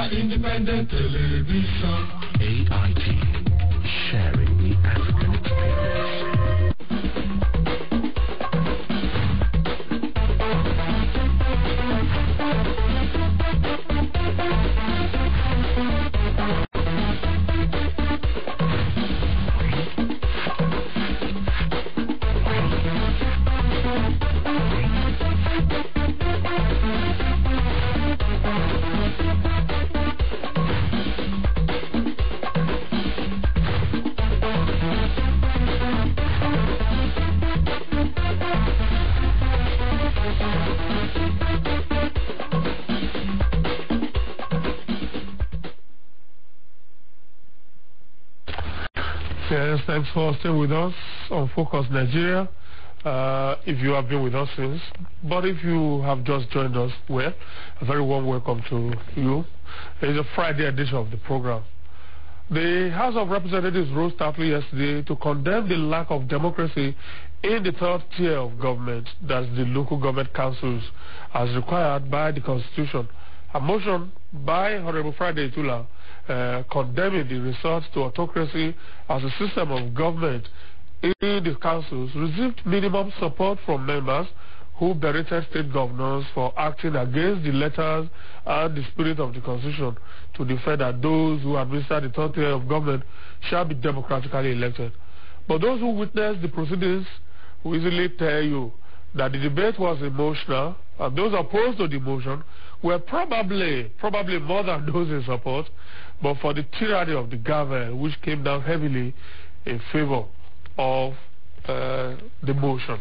Independent Television, AIT, sharing the African experience. Yes, thanks for staying with us on Focus Nigeria. If you have been with us since, but if you have just joined us, well, a very warm welcome to you. It is a Friday edition of the program. The House of Representatives rose stoutly yesterday to condemn the lack of democracy in the third tier of government, that's the local government councils, as required by the Constitution. A motion by Honorable Friday Itula condemning the resort to autocracy as a system of government in the councils received minimum support from members who berated state governors for acting against the letters and the spirit of the Constitution to defend that those who administer the third tier of government shall be democratically elected. But those who witnessed the proceedings will easily tell you that the debate was emotional, and those opposed to the motion were probably more than those in support, but for the tyranny of the government, which came down heavily in favor of the motion.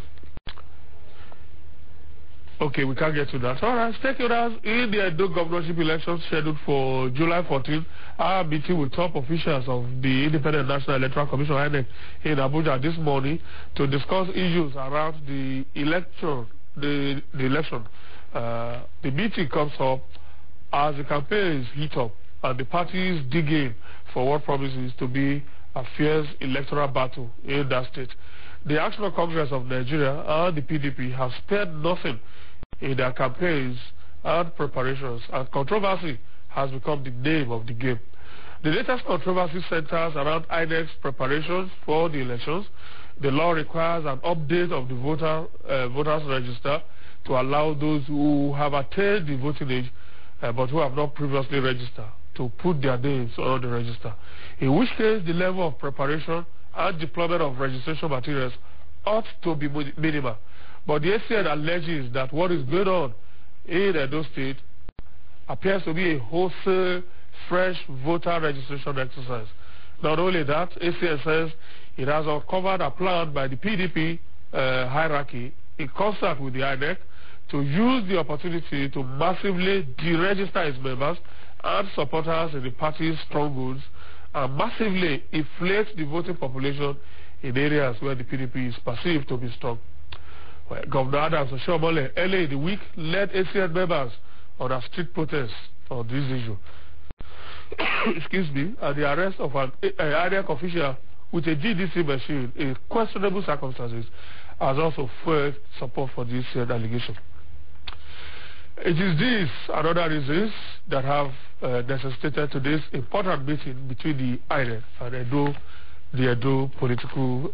Okay, we can't get to that. All right, stakeholders in the Edo governorship elections scheduled for July 14 are meeting with top officials of the Independent National Electoral Commission (INEC) in Abuja this morning to discuss issues around the election. The meeting comes up as the campaigns heat up and the parties dig in for what promises to be a fierce electoral battle in that state. The National Congress of Nigeria and the PDP have spared nothing in their campaigns and preparations, and controversy has become the name of the game. The latest controversy centers around INEC's preparations for the elections. The law requires an update of the voters register to allow those who have attained the voting age but who have not previously registered to put their names on the register, in which case the level of preparation and deployment of registration materials ought to be minimal. But the ACN alleges that what is going on in Edo State appears to be a wholesale, fresh voter registration exercise. Not only that, ACN says it has uncovered a plan by the PDP hierarchy in concert with the INEC to use the opportunity to massively deregister its members and supporters in the party's strongholds and massively inflate the voting population in areas where the PDP is perceived to be strong. Well, Governor Adams Oshiomhole early in the week led ACN members on a street protest on this issue. Excuse me, and the arrest of an INEC official with a GDC machine in questionable circumstances has also fueled support for this allegation. It is these and other reasons that have necessitated today's important meeting between the INEC and the Edo political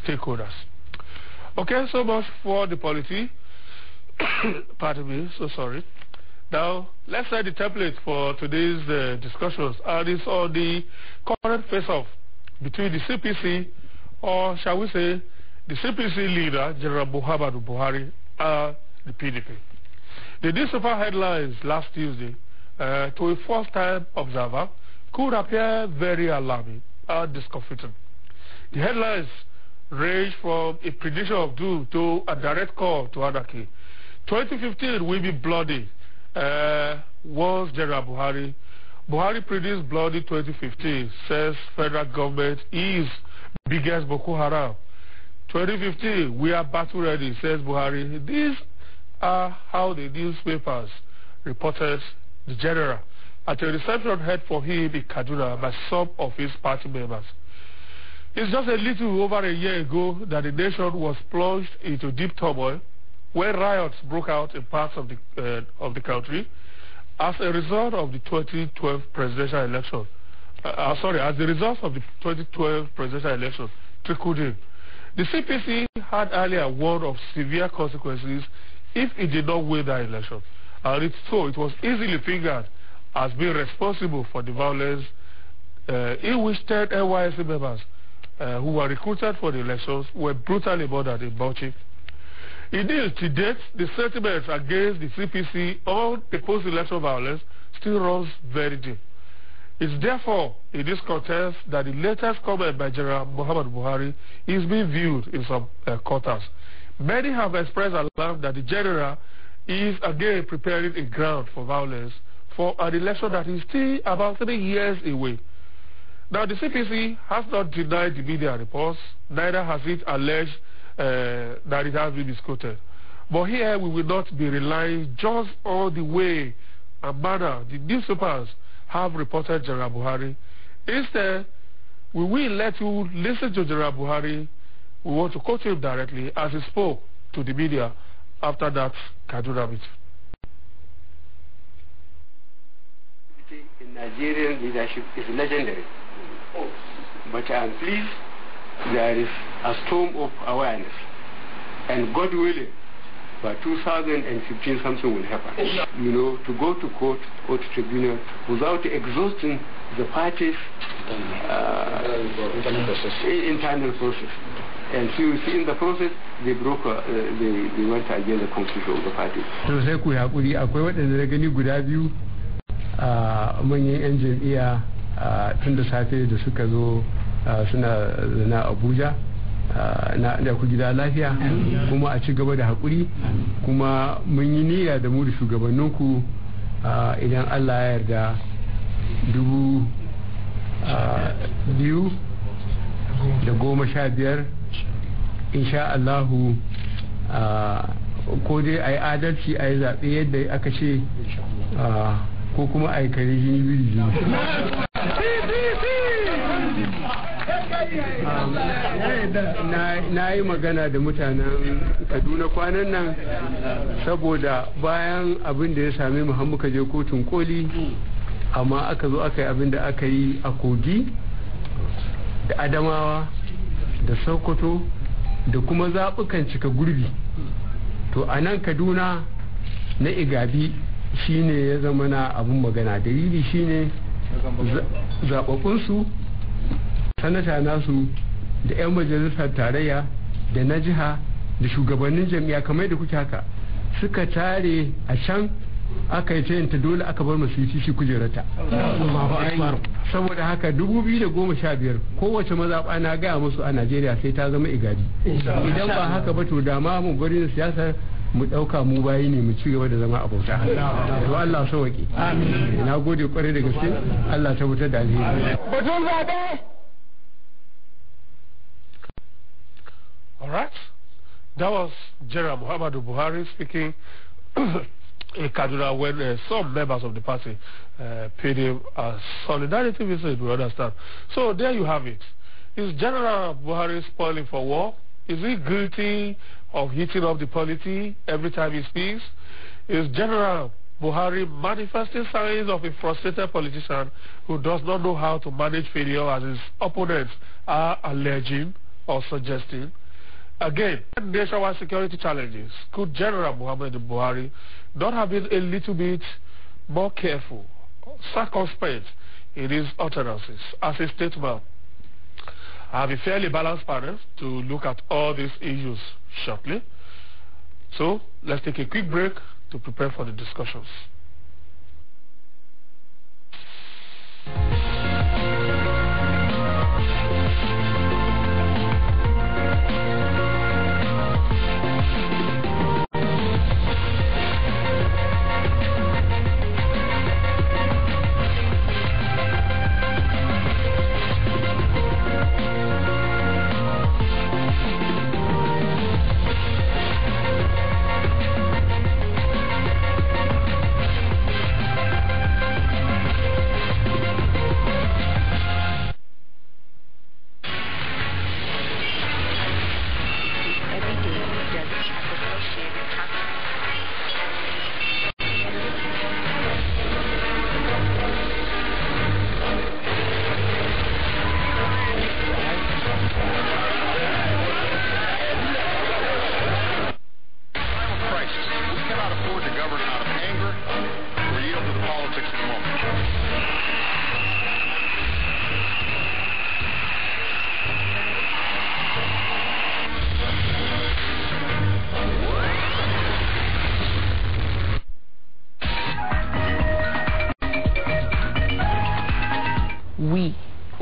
stakeholders. Okay, so much for the polity. Pardon me, so sorry. Now, let's set the template for today's discussions, and it's on the current face-off between the CPC, or shall we say, the CPC leader, General Muhammadu Buhari, and the PDP. The newspaper headlines last Tuesday, to a first-time observer, could appear very alarming and discomforting. The headlines range from a prediction of doom to a direct call to anarchy. 2015 will be bloody, warns General Buhari. Buhari predicts bloody 2015, says federal government is biggest Boko Haram. 2015, we are battle ready, says Buhari. These are how the newspapers reported the general, at a reception held for him in Kaduna by some of his party members. It's just a little over a year ago that the nation was plunged into deep turmoil when riots broke out in parts of the country as a result of the 2012 presidential election. As the result of the 2012 presidential election trickled in. The CPC had earlier warned of severe consequences if it did not win that election. And it was easily fingered as being responsible for the violence in which 10 NYSC members who were recruited for the elections were brutally murdered in Bauchi. Indeed, to date, the sentiments against the CPC on the post-election violence still runs very deep. It's therefore in this contest that the latest comment by General Muhammadu Buhari is being viewed in some quarters. Many have expressed alarm that the general is again preparing a ground for violence for an election that is still about 3 years away. Now, the CPC has not denied the media reports, neither has it alleged that it has been misquoted. But here we will not be relying just on the way and manner the newspapers have reported General Buhari. Instead, we will let you listen to General Buhari. We want to quote him directly as he spoke to the media after that Kaduna meeting. In Nigerian leadership is legendary. But I am pleased there is a storm of awareness. And God willing, by 2015 something will happen. You know, to go to court or to tribunal without exhausting the parties' internal process. And so you see in the process, they broke, they went against the constitution of the party. So sai ku hakuri akwai waɗanda da gani guda biyu a manyan 'yan jam'iyya tun da safe da suka zo suna zana Abuja na ku gida lafiya kuma a ci gaba da haƙuri kuma mun yi niyya da mu da shugabanninku idan Allah ya yarda 2015 insha Allahu ko dai a yi adalci a yi zaɓe yadda aka ce ko kuma a yi kare jini biyu na yi magana da mutanen Kaduna kwanan nan saboda bayan abin da ya same mu har muka je kotun koli amma aka zo aka yi abin da aka yi a Kogi da Adamawa da Sokoto da kuma zaɓukan cika gurbi. To a nan Kaduna na Igabi shine ya zama na abin magana. Dalili shine zaɓaɓɓunsu sanata nasu da 'yan majalisar tarayya da na jiha da shugabannin jami'a kamar da kuke haka suka tare a can aka yi ta yanta dole aka bar masu yi kujerata. Saboda haka 2015 kowace mazaɓa na gaya musu a Najeriya sai ta zama igadi. Idan ba haka ba to dama mu bari siyasar mu ɗauka mu bayi ne mu ci gaba da zama a bauta. To Allah sauwaƙe. Na gode kwarai da gaske Allah ta wutar da alheri. Batun zaɓe. All right. That was General Muhammadu Buhari speaking in Kaduna when some members of the party paid him a solidarity visit, we understand. So there you have it. Is General Buhari spoiling for war? Is he guilty of heating up the polity every time he speaks? Is General Buhari manifesting signs of a frustrated politician who does not know how to manage failure as his opponents are alleging or suggesting? Again, nationwide security challenges. Could General Muhammadu Buhari not have been a little bit more careful, circumspect in his utterances as a statesman? I have a fairly balanced panel to look at all these issues shortly. So let's take a quick break to prepare for the discussions.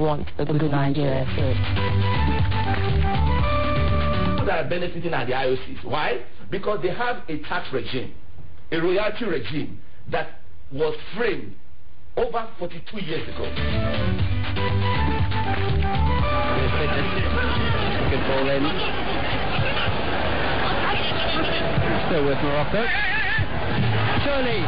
want a good Nigeria. That are benefiting are the IOCs. Why? Because they have a tax regime, a royalty regime that was framed over 42 years ago. Good ball in. Still with Morocco. Surely.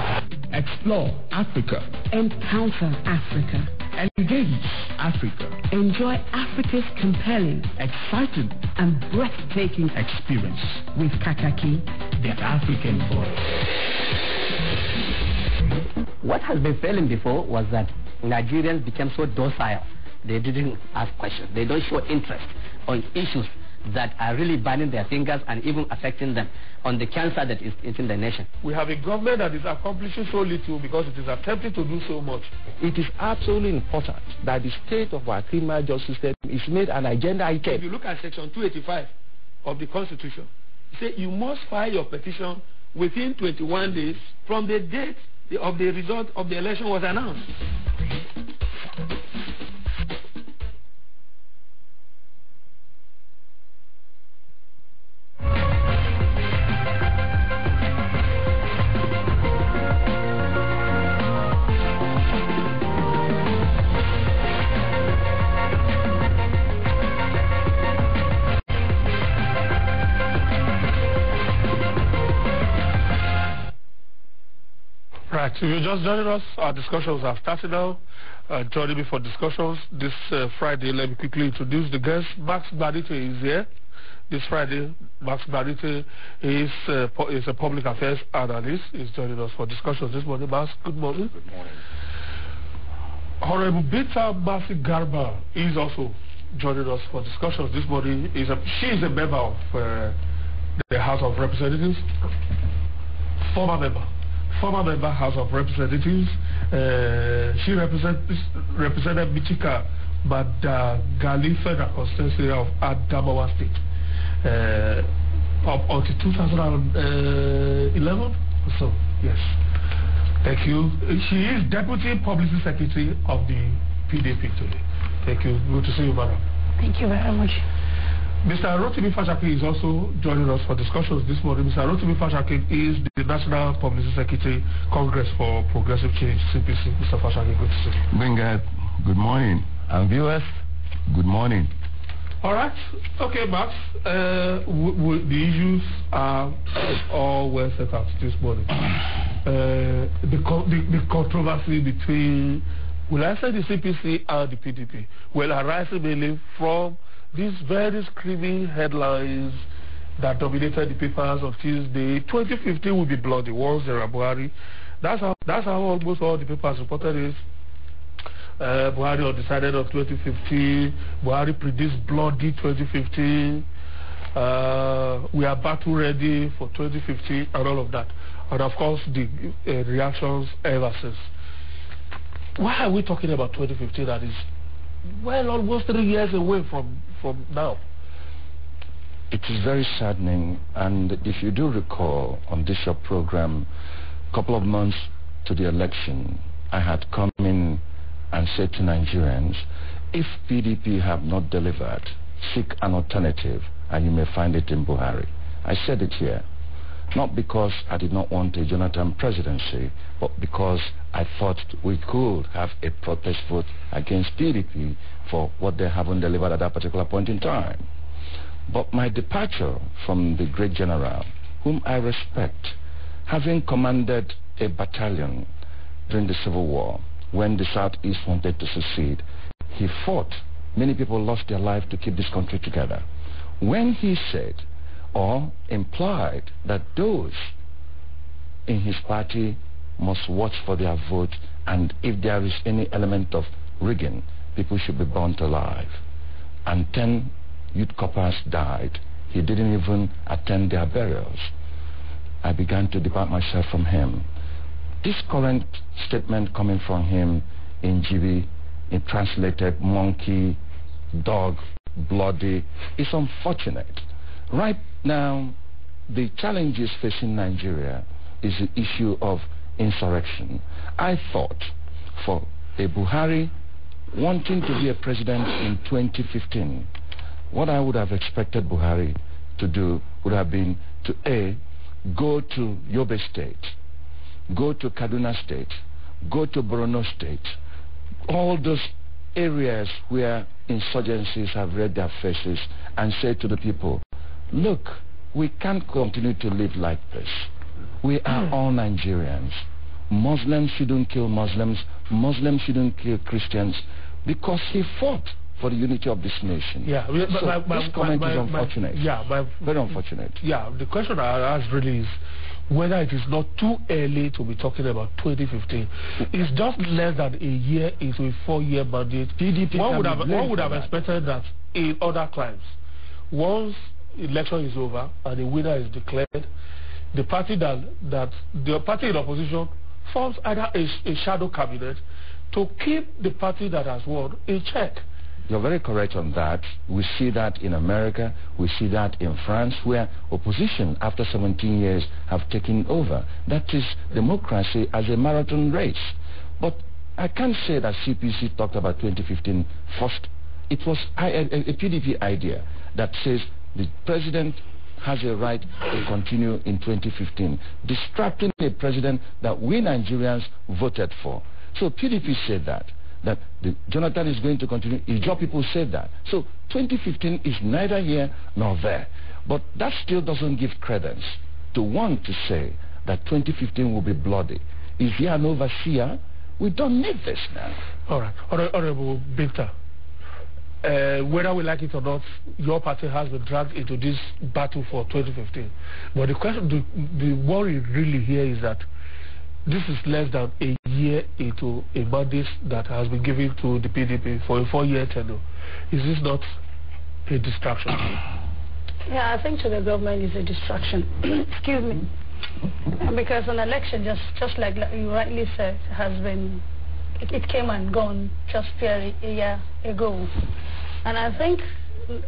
Explore Africa. Encounter Africa. Engage Africa. Enjoy Africa's compelling, exciting, and breathtaking experience with Kakaki, the African voice. What has been failing before was that Nigerians became so docile. They didn't ask questions. They don't show interest on issues that are really burning their fingers and even affecting them, on the cancer that is in the nation. We have a government that is accomplishing so little because it is attempting to do so much. It is absolutely important that the state of our criminal justice system is made an agenda item. If you look at Section 285 of the Constitution, it says you must file your petition within 21 days from the date of the result of the election was announced. Right, so you're just joining us. Our discussions have started now. Joining me for discussions this Friday, let me quickly introduce the guest. Max Badite is here. This Friday, Max Badite is a public affairs analyst. He's joining us for discussions this morning. Max, good morning. Good morning. Honorable Bita Masi Garba is also joining us for discussions this morning. She is a member of the House of Representatives, former member House of Representatives. She represented Michika Madagali Federal Constituency of Adamawa State up until 2011. So, yes. Thank you. She is Deputy Publicity Secretary of the PDP today. Thank you. Good to see you, madam. Thank you very much. Mr. Rotimi Fashaki is also joining us for discussions this morning. Mr. Rotimi Fashaki is the National Publicity Secretary, Congress for Progressive Change, CPC. Mr. Fashaki, good to see you. Benga, good morning. And viewers, good morning. All right. Okay, Max. The issues are all well set out this morning. The controversy between, will I say the CPC and the PDP, will arise mainly from these very screaming headlines that dominated the papers of Tuesday. 2015 will be bloody once there are Buhari. That's how almost all the papers reported it. Buhari undecided of 2015. Buhari predicts bloody 2015. We are battle ready for 2015 and all of that. And of course the reactions ever since. Why are we talking about 2015 that is almost 3 years away from now? It is very saddening, and if you do recall on this your program, a couple of months to the election, I had come in and said to Nigerians, if PDP have not delivered, seek an alternative, and you may find it in Buhari. I said it here, not because I did not want a Jonathan presidency, but because I thought we could have a protest vote against PDP for what they haven't delivered at that particular point in time. But my departure from the great general, whom I respect, having commanded a battalion during the Civil War, when the Southeast wanted to secede, he fought. Many people lost their life to keep this country together. When he said or implied that those in his party must watch for their vote, and if there is any element of rigging, people should be burnt alive, and 10 youth corpers died, he didn't even attend their burials. I began to depart myself from him. This current statement coming from him in GB, it translated monkey, dog, bloody, is unfortunate. Right now, the challenges facing Nigeria is the issue of insurrection. I thought for a Buhari wanting to be a president in 2015, what I would have expected Buhari to do would have been to A, go to Yobe State, go to Kaduna State, go to Borno State, all those areas where insurgencies have read their faces, and say to the people, look, we can't continue to live like this. We are all Nigerians. Muslims shouldn't kill Muslims. Muslims shouldn't kill Christians, because he fought for the unity of this nation. Yeah, so this comment is unfortunate. Very unfortunate. Yeah, the question I asked really is whether it is not too early to be talking about 2015. It's just less than a year into a 4-year mandate. PDP one would have expected that in other climes, once election is over and the winner is declared, the party the party in opposition forms either a shadow cabinet to keep the party that has won in check. You're very correct on that. We see that in America. We see that in France, where opposition, after 17 years, have taken over. That is democracy as a marathon race. But I can't say that CPC talked about 2015 first. It was a PDP idea that says the president has a right to continue in 2015, distracting a president that we Nigerians voted for. So PDP said that Jonathan is going to continue. Your people said that. So 2015 is neither here nor there. But that still doesn't give credence to one to say that 2015 will be bloody. Is he an overseer? We don't need this now. All right. Honorable Binta, whether we like it or not, your party has been dragged into this battle for 2015. But the question, the worry really here is that this is less than a year into a mandate that has been given to the PDP for a 4-year tenure. Is this not a distraction? Yeah, I think to the government is a distraction. Excuse me. Because an election, just like you rightly said, has been, it came and gone just a year ago. And I think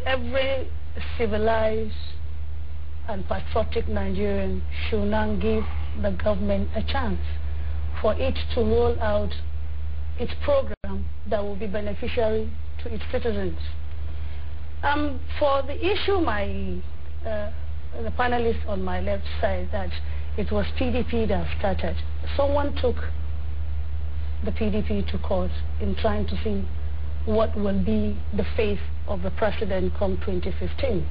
every civilized and patriotic Nigerian should now give the government a chance for it to roll out its program that will be beneficiary to its citizens. For the issue, the panelists on my left side, that it was PDP that started. Someone took the PDP to court in trying to see what will be the face of the president come 2015.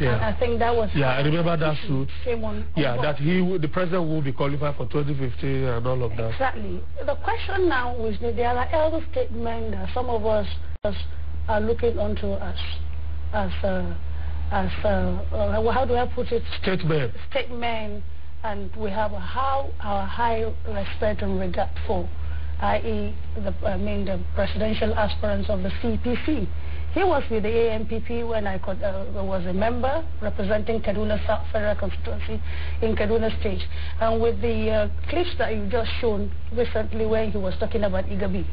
Yeah. And I think that was... Yeah, I remember that suit. On that the president will be qualified for 2015 and all of that. Exactly. The question now is that there are elder statements that some of us are looking onto us as how do I put it? Statement, and we have our high respect and regard for, i.e. the presidential aspirants of the CPC. He was with the AMPP when I was a member representing Kaduna South Federal Constituency in Kaduna State. And with the clips that you just shown recently when he was talking about Igabi.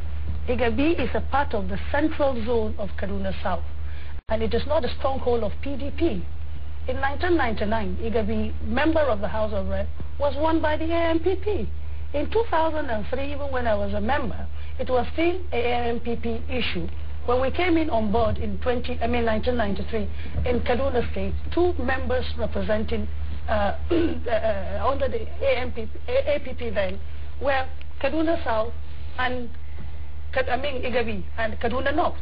Igabi is a part of the central zone of Kaduna South. And it is not a stronghold of PDP. In 1999, Igabi, member of the House of Rep, was won by the AMPP. In 2003, even when I was a member, it was still an AMPP issue. When we came in on board in 1993, in Kaduna State, 2 members representing under the APP then were Kaduna South and Igabi and Kaduna North.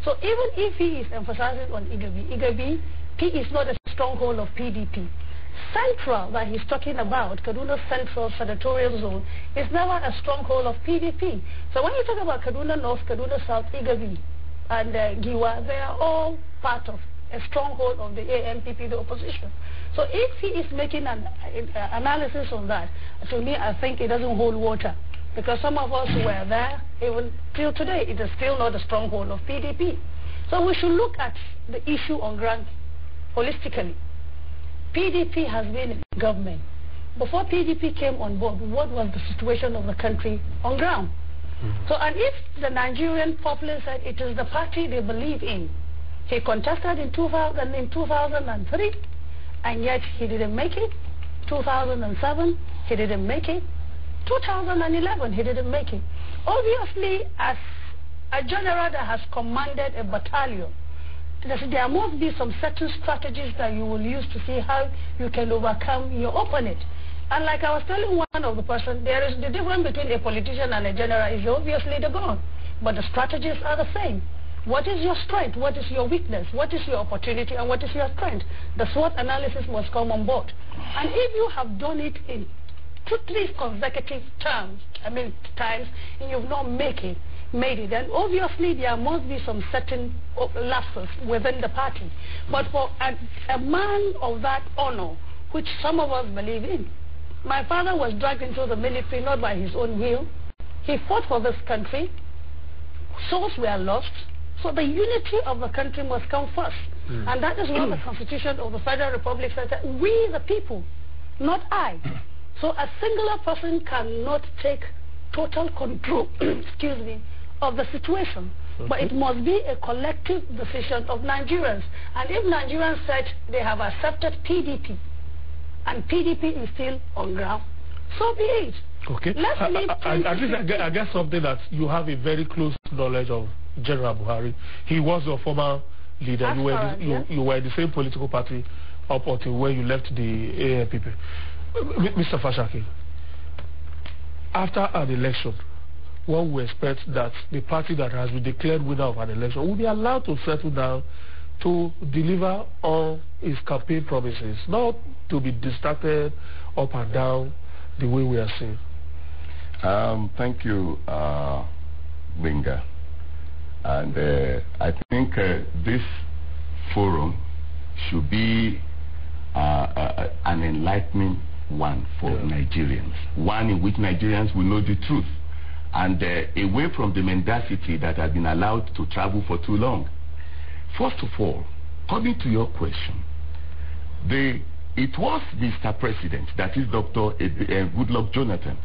So even if he is emphasizing on Igabi is not a stronghold of PDP. Central that he's talking about, Kaduna Central Senatorial Zone, is never a stronghold of PDP. So when you talk about Kaduna North, Kaduna South, Igabi, and Giwa, they are all part of a stronghold of the AMPP, the opposition. So if he is making an analysis on that, to me, I think it doesn't hold water. Because some of us who were there, even till today, it is still not a stronghold of PDP. So we should look at the issue on ground holistically. PDP has been in government. Before PDP came on board, what was the situation of the country on ground? So, and if the Nigerian populace said it is the party they believe in, he contested in 2003, and yet he didn't make it. 2007, he didn't make it. 2011, he didn't make it. Obviously, as a general that has commanded a battalion, there must be some certain strategies that you will use to see how you can overcome your opponent. And like I was telling one of the person, there is the difference between a politician and a general is obviously the gun, but the strategies are the same. What is your strength? What is your weakness? What is your opportunity? And what is your strength? The SWOT analysis must come on board. And if you have done it in 2-3 consecutive times, and you've not made it, then obviously there must be some certain lapses within the party. But for a man of that honor, which some of us believe in, my father was dragged into the military not by his own will. He fought for this country. Souls were lost. So the unity of the country must come first. And that is what the Constitution of the Federal Republic says, that we the people, not I. So a singular person cannot take total control, excuse me, of the situation. Okay. But it must be a collective decision of Nigerians. And if Nigerians said they have accepted PDP, and PDP is still on ground, so be it. Okay. I guess something that you have a very close knowledge of General Buhari. He was your former leader. You were in the same political party up until when you left the ANPP. Mr. Fashaki, after an election, one would expect that the party that has been declared winner of an election will be allowed to settle down to deliver on its campaign promises, not to be distracted up and down the way we are seeing. Thank you, Winger. And I think this forum should be an enlightening one for Nigerians, one in which Nigerians will know the truth, and away from the mendacity that has been allowed to travel for too long. First of all, coming to your question, it was Mr. President, that is Dr. Goodluck Jonathan,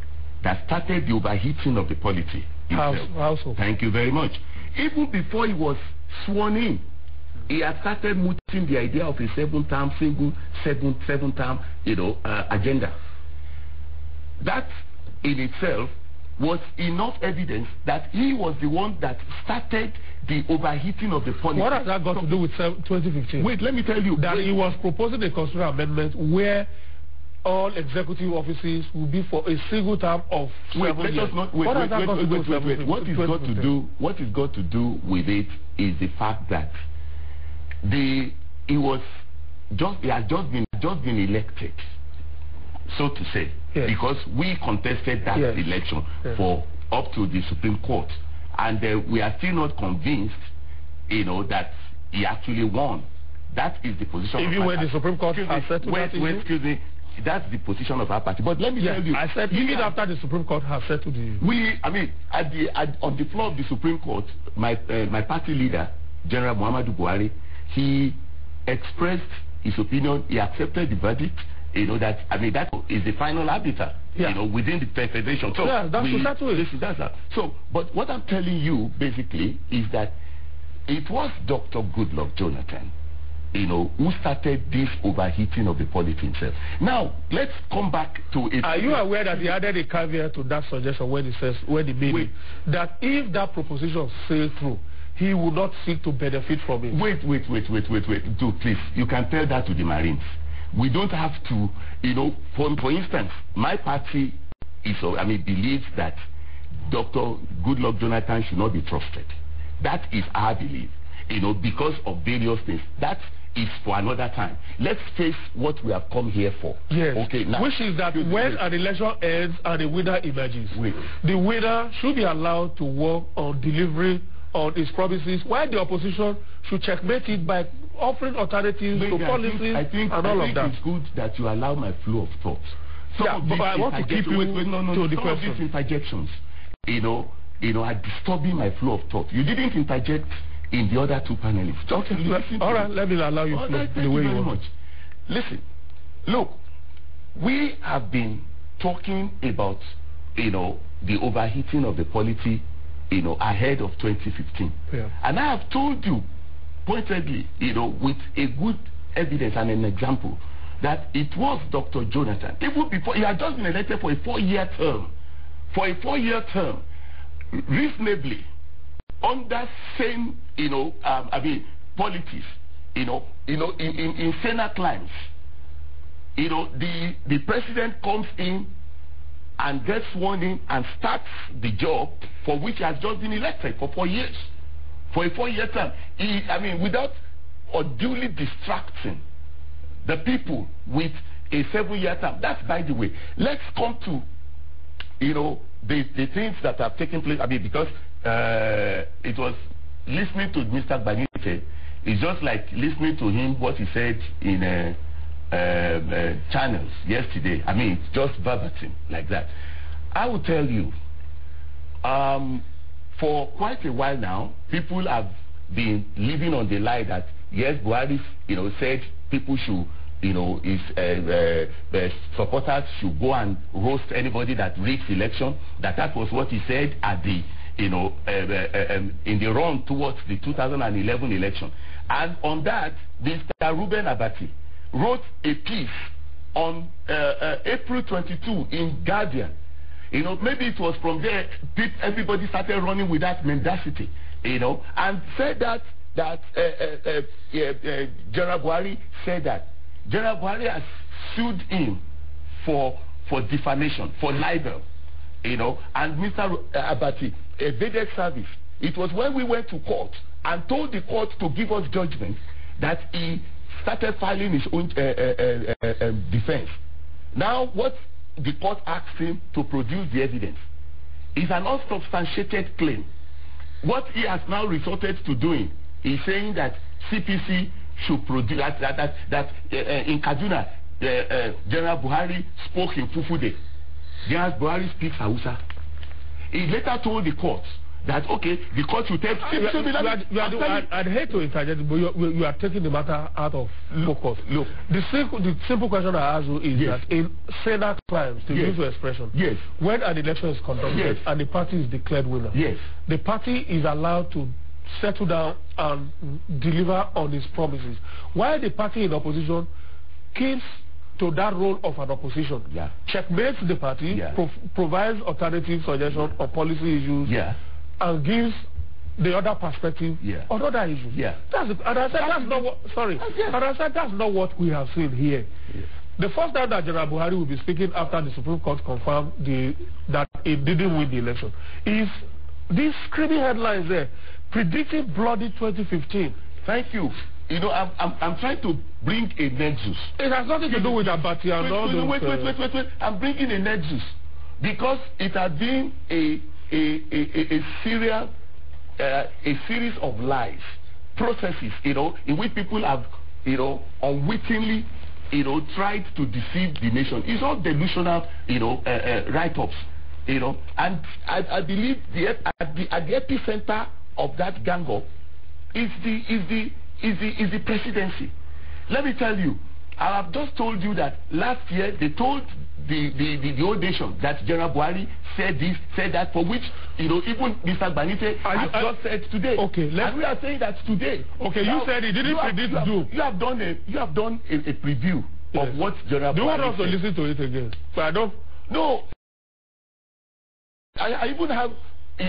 that started the overheating of the polity. How so? Thank you very much. Even before he was sworn in, he had started mooting the idea of a seven-term agenda. That in itself was enough evidence that he was the one that started the overheating of the polity. What has that got to do with 2015? Wait, let me tell you. That he was proposing a constitutional amendment where all executive offices will be for a single term of 7 years. What has got to do with it is the fact that he has just been elected, so to say, because we contested that election for up to the Supreme Court, and we are still not convinced, that he actually won. That is the position. Even when the Supreme Court has said excuse me. That's the position of our party. But let me tell you, I said even after the Supreme Court has settled on the floor of the Supreme Court, my party leader, General Muhammadu Buhari, he expressed his opinion. He accepted the verdict. That is the final arbiter. Within the federation. So So, but what I'm telling you basically is that it was Dr. Goodluck Jonathan, who started this overheating of the polity himself. Now, let's come back to it. Are you aware that he added a caveat to that suggestion when he made it, that if that proposition sailed through, he would not seek to benefit from it? Wait. Do please. You can tell that to the Marines. We don't have to, for instance, my party believes that Dr. Goodluck Jonathan should not be trusted. That is our belief, because of various things. That is for another time. Let's face what we have come here for. Yes. Okay. Now, which is that when an election ends and a winner emerges, the winner should be allowed to work on delivering on his promises, while the opposition should checkmate it by offering alternatives to policies and all of that. It's good that you allow my flow of thoughts. But I want to keep you to the question. These interjections, are disturbing my flow of thought. You didn't interject in the other two panelists. Okay, all right, let me allow you to flow the way you want. Listen, look, we have been talking about, the overheating of the polity, ahead of 2015. And I have told you pointedly, with a good evidence and an example, that it was Dr. Jonathan, even before he had just been elected for a 4-year term. For a 4-year term, reasonably, under same, politics, in Senate climes, the president comes in and gets sworn in and starts the job for which he has just been elected for 4 years. For a 4-year term. Without unduly distracting the people with a 7-year term. That's by the way. Let's come to, the things that have taken place. Because it was listening to Mr. Banite, it's just like listening to him, what he said in channels yesterday. It's just verbatim like that. I will tell you, for quite a while now, people have been living on the lie that yes, Buhari, said people should, his supporters should go and roast anybody that rigs election. That was what he said at the, in the run towards the 2011 election. And on that, Mr. Ruben Abati wrote a piece on April 22 in Guardian. Maybe it was from there everybody started running with that mendacity, and said that General Buhari said that General Buhari has sued him for defamation, for libel, and Mr. Abati evaded service. It was when we went to court and told the court to give us judgment that he started filing his own defense. Now, what the court asked him to produce the evidence is an unsubstantiated claim. What he has now resorted to doing is saying that CPC should produce that in Kaduna, General Buhari spoke in Fufude. General Buhari speaks Hausa. He later told the court that okay, the court should take. I'd hate to interject, but you are taking the matter out of focus. Look, the simple question I ask you is that in Senate crimes, to use your expression, when an election is conducted and the party is declared winner, the party is allowed to settle down and deliver on its promises, while the party in opposition keeps to that role of an opposition, checkmates the party, provides alternative suggestions on policy issues, and gives the other perspective on other issues. That's not what we have seen here. The first time that General Buhari will be speaking after the Supreme Court confirmed that he didn't win the election is these screaming headlines there, predicting bloody 2015. Thank you. I'm trying to bring a nexus. It has nothing to do with Abati and all those. Wait. I'm bringing a nexus because it has been a series of lies, processes, in which people have, unwittingly, tried to deceive the nation. It's all delusional, write-ups, and I believe at the epicenter of that gang-up is the presidency. Let me tell you, I have just told you that last year they told the whole nation that General Buhari said this, said that, for which even Mr. Banite has just said today. Okay, and we are saying that today. Okay, now, you said he didn't predict do. You have done a preview of what General Buhari said. Do you want us to listen to it again? But I don't. No. I even have. The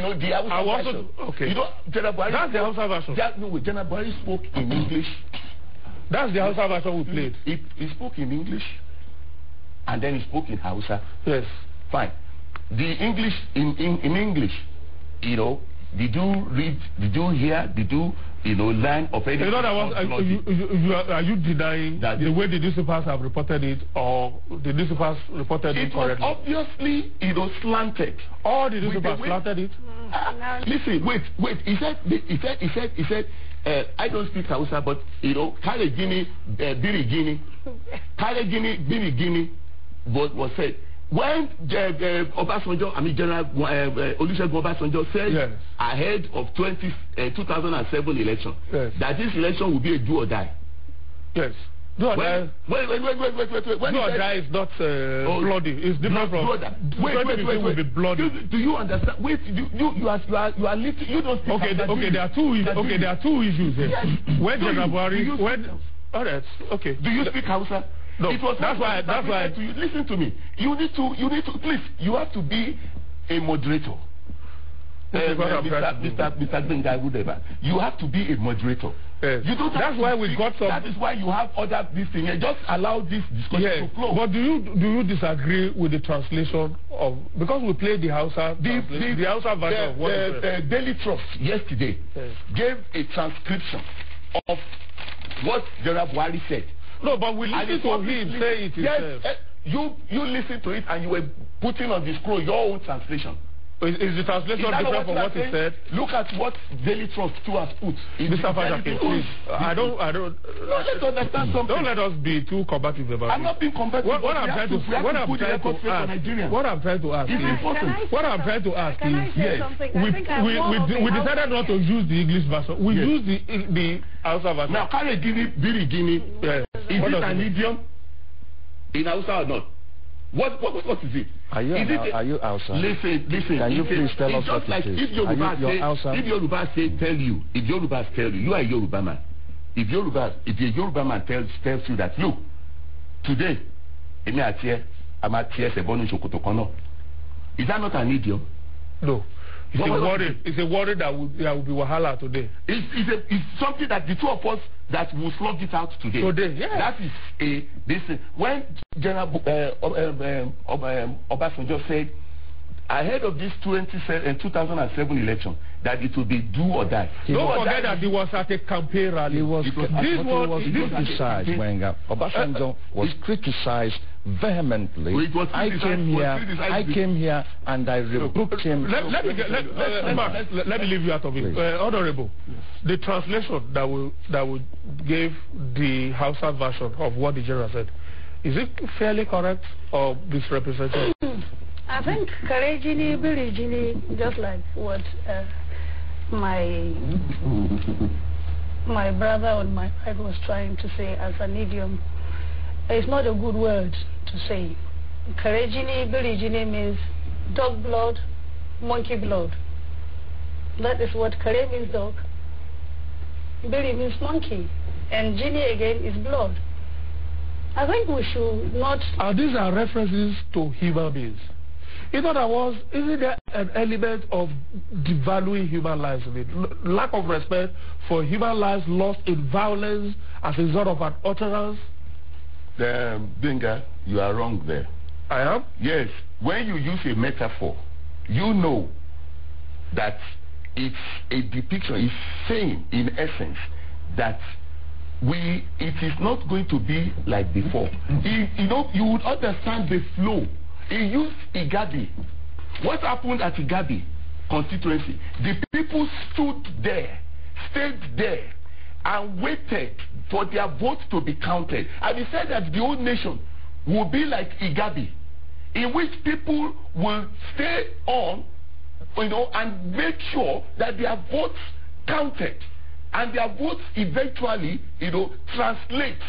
Hausa version. Okay. General Buhari. That's the Hausa version. No, General Buhari spoke in English. That's the Hausa version we played. He spoke in English, and then he spoke in Hausa. Yes. Fine. The English, in English, did you read, did you hear, did you, learn of anything? Are you denying that the way the newspapers have reported it, or the newspapers reported it correctly? It was obviously, slanted. All the newspapers slanted it? Listen, wait. He said, I don't speak Hausa, but Kale Guinea, Biri Guinea, Kale Guinea, Biri Guinea, was said. When Obasanjo, General Olusegun Obasanjo said ahead of 2007 election that this election will be a do or die. Yes. Do or die. Wait. Do or die is not bloody. It's different from. Wait. Bloody. Do you understand? Wait. You are lifting. You don't. Okay. There are two. Okay. There are two issues here. Yes. When General Buhari. When. All right. Okay. Do you speak Hausa? No. It was that's why. Listen to me. You need to. Please. You have to be a moderator. Mr. Benga, you have to be a moderator. Yes. You don't That's why we got some. That is why you have other this thing. Just allow this discussion to flow. But do you disagree with the translation of, because we played the Hausa the Hausa version of what Daily Trust yesterday gave a transcription of what General Buhari said. No, but we listened to him say it himself. Yes, you listened to it and you were putting on the scroll your own translation. Is the translation different from what he said? Look at what Daily Trust 2 has put. Mr. Fajaki, please. I don't. No, let's understand something. Don't let us be too combative about it. I'm not being combative. What I'm trying to ask is, yes, we decided not to use the English version. We use the Hausa version. Now, Kare Gini, Biri Gini, is it an idiom in Hausa or not? What is it? Are you Hausa? Listen. Can you please tell us what it is? If Yoruba tell you, you are a Yoruba man. If a Yoruba man tells you that, look, today, I'm at here, is that not an idiom? No. It's a worry that will be wahala today. It's something that the two of us that will slug it out today. Yeah. That is this. When General Obasanjo said ahead of this 2007 election that it will be do or die. Don't forget that he was at a campaign rally. He was criticized. Obasanjo was criticized vehemently. I came here and I rebuked him. Let me leave you out of it. Honorable, the translation that we gave the Hausa version of what the general said, is it fairly correct or misrepresented? I think Karejini, Birijini, just like what my brother on my right was trying to say as an idiom, it's not a good word to say. Karejini, Birijini means dog blood, monkey blood. That is what Kare means, dog. Biri means monkey. And Jini again is blood. I think we should not... These are references to human beings. In other words, isn't there an element of devaluing human lives in it? Lack of respect for human lives lost in violence as a result of an utterance? Benga, you are wrong there. I am? Yes. When you use a metaphor, you know that it's a depiction, it's saying in essence that it is not going to be like before. You would understand the flow. He used Igabi. What happened at Igabi constituency? The people stood there, stayed there, and waited for their votes to be counted. And he said that the whole nation will be like Igabi, in which people will stay on, and make sure that their votes counted, and their votes eventually, translate,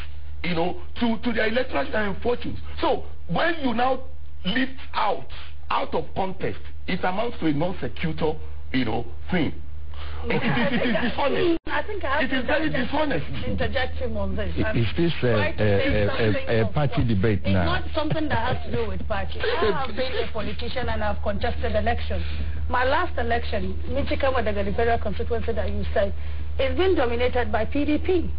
to their electoral fortunes. So when you now lift out of context, it amounts to a non-sequitur, thing. It is dishonest. I think I have very dishonest. Interject him on this. Is this a party debate now? It's not something that has to do with party. I have been a politician and I've contested elections. My last election, Michikama, the federal constituency that you said, it's been dominated by PDP.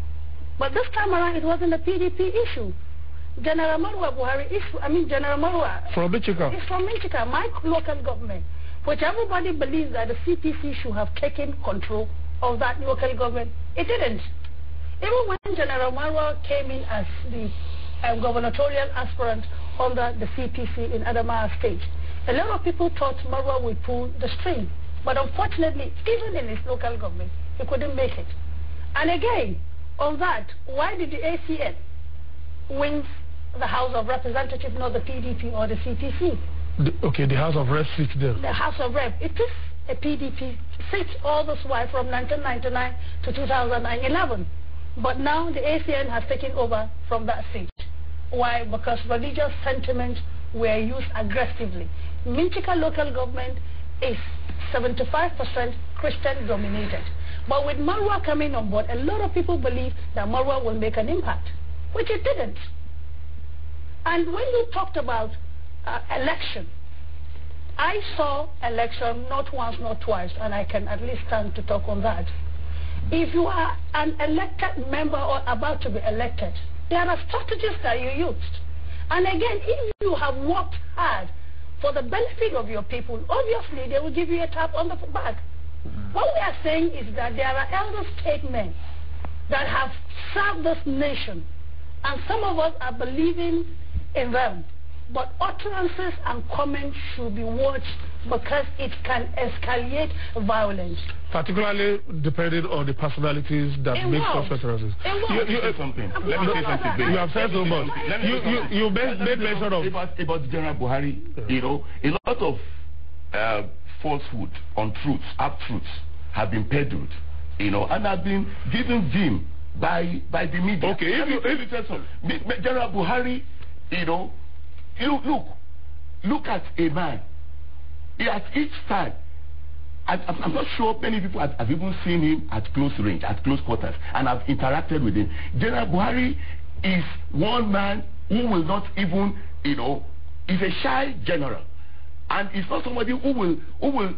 But this time around, it wasn't a PDP issue. General Marwa Buhari issue, General Marwa... From Michika? It's from Michika, my local government, which everybody believes that the CPC should have taken control of that local government. It didn't. Even when General Marwa came in as the gubernatorial aspirant under the CPC in Adamawa State, a lot of people thought Marwa would pull the string. But unfortunately, even in his local government, he couldn't make it. And again, on that, why did the ACN win the House of Representatives, not the PDP or the CPC? The House of Reps sits there. The House of Reps. It is a PDP seat all this while from 1999 to 2011. But now the ACN has taken over from that seat. Why? Because religious sentiments were used aggressively. Minchika local government is 75% Christian dominated. But with Marwa coming on board, a lot of people believe that Marwa will make an impact, which it didn't. And when you talked about election, I saw election not once, not twice, and I can at least stand to talk on that. If you are an elected member or about to be elected, there are strategies that you used. And again, if you have worked hard for the benefit of your people, obviously they will give you a tap on the back. What we are saying is that there are elder statesmen that have served this nation, and some of us are believing in them. But utterances and comments should be watched because it can escalate violence. Particularly depending on the personalities that make such utterances. Let me say something. You have said so much. You made mention of... About General Buhari, you know, a lot of falsehood, untruths, half-truths have been peddled, you know, and have been given vim by the media. Okay, if you tell some... General Buhari, you know, look at a man. At each time, I'm not sure many people have even seen him at close range, at close quarters, and have interacted with him. General Buhari is one man who will not even, you know, is a shy general, and is not somebody who will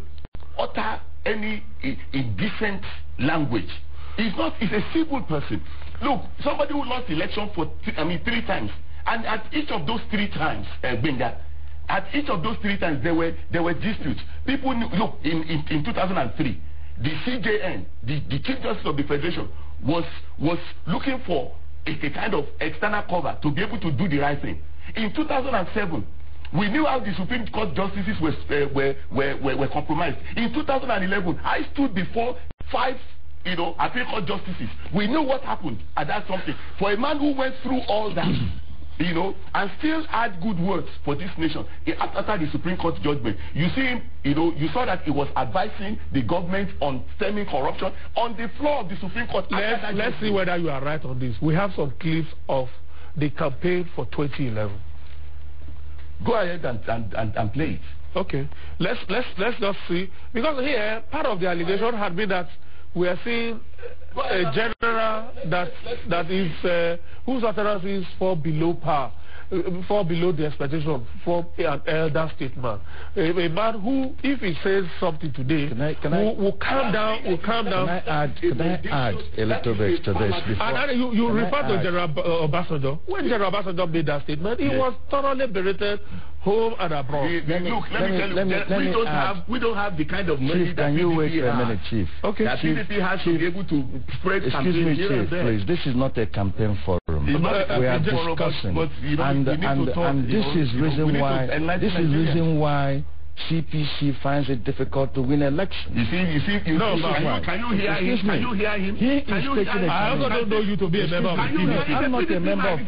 utter any indecent language. He's a civil person. Look, somebody who lost election for 3 times. And at each of those 3 times, at each of those 3 times, there were disputes. People knew, look, in 2003, the CJN, the Chief Justice of the Federation, was looking for a kind of external cover to be able to do the right thing. In 2007, we knew how the Supreme Court justices were compromised. In 2011, I stood before 5 appeal court justices. We knew what happened, and that's something. For a man who went through all that, you know, and still had good words for this nation after the Supreme Court judgment. You see him, you know, you saw that he was advising the government on stemming corruption on the floor of the Supreme Court. Let's see whether you are right on this. We have some clips of the campaign for 2011. Go ahead and play it. Okay. Let's just see, because here part of the allegation had been that we are seeing a general that is whose utterances fall below par, fall below the expectation for an elder statesman, a man who, if he says something today, will calm down. Can I add a little bit to this? And you refer to General Obasanjo. When General Obasanjo made that statement, he was thoroughly berated home and abroad. We don't have the kind of money Chief, that can you wait for a minute, Chief? Okay. That PDP has to be able to spread Excuse me, Chief, please. This is not a campaign forum. We are discussing, and this is reason why CPC finds it difficult to win elections. Can you hear him? He is taking I also don't know you to be a member of the CPC. I'm not a member of.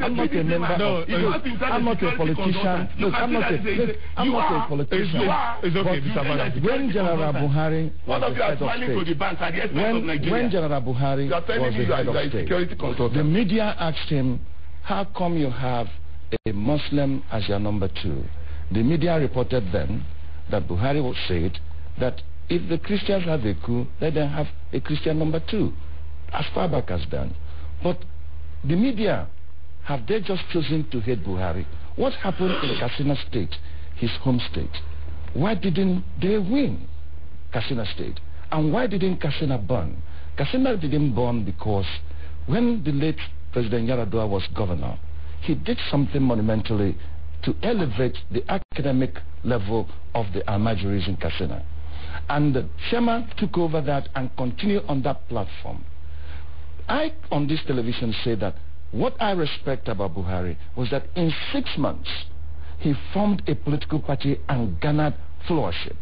I'm not a politician. Look, I'm not a politician. It's okay, Mr. Madam. When General Buhari was the head of state, when General Buhari was the head of state, the media asked him, "How come you have a Muslim as your number 2?" The media reported then that Buhari said that if the Christians have a coup, let them have a Christian number 2, as far back as then. But the media, have they just chosen to hate Buhari? What happened in Katsina State, his home state? Why didn't they win Katsina State? And why didn't Katsina burn? Katsina didn't burn because when the late President Yaradua was governor, he did something monumentally to elevate the academic level of the Almajiris in Katsina. And Shema took over that and continued on that platform. I, on this television, say that what I respect about Buhari was that in 6 months, he formed a political party and garnered followership.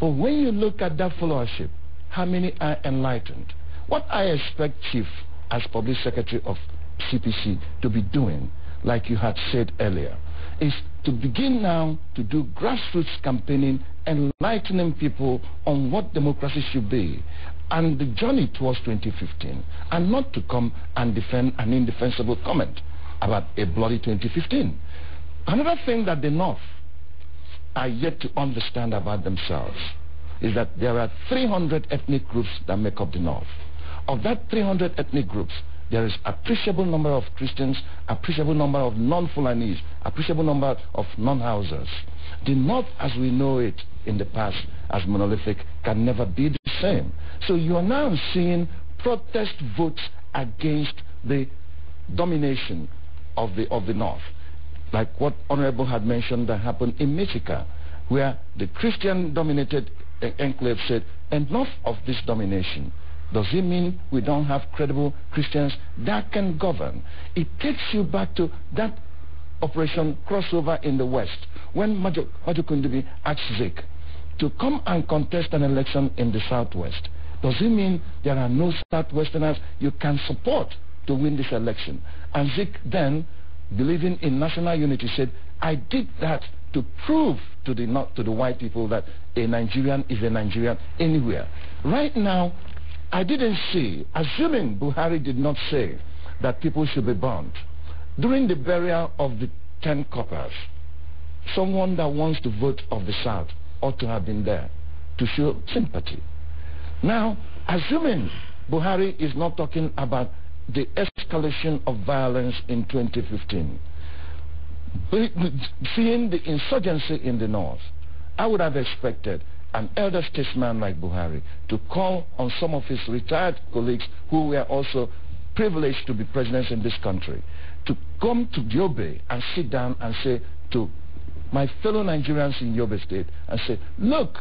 But when you look at that followership, how many are enlightened? What I expect, Chief, as Public Secretary of CPC, to be doing, like you had said earlier, is to begin now to do grassroots campaigning, enlightening people on what democracy should be and the journey towards 2015, and not to come and defend an indefensible comment about a bloody 2015. Another thing that the North are yet to understand about themselves is that there are 300 ethnic groups that make up the North. Of that 300 ethnic groups, there is appreciable number of Christians, appreciable number of non-Fulanis, appreciable number of non-Hausas. The North, as we know it in the past, as monolithic, can never be the same. So you are now seeing protest votes against the domination of the North, like what Honorable had mentioned that happened in Michigan, where the Christian-dominated enclave said, enough of this domination. Does it mean we don't have credible Christians that can govern? It takes you back to that operation crossover in the West, when Majokundubi asked Zik to come and contest an election in the Southwest. Does it mean there are no Southwesterners you can support to win this election? And Zik then, believing in national unity, said, I did that to prove to the white people that a Nigerian is a Nigerian anywhere. Right now, I didn't see, assuming Buhari did not say that people should be burned, during the burial of the 10 coppers, someone that wants to vote of the South ought to have been there to show sympathy. Now, assuming Buhari is not talking about the escalation of violence in 2015, seeing the insurgency in the North, I would have expected an elder statesman like Buhari to call on some of his retired colleagues who were also privileged to be presidents in this country, to come to Yobe and sit down and say to my fellow Nigerians in Yobe State and say, look,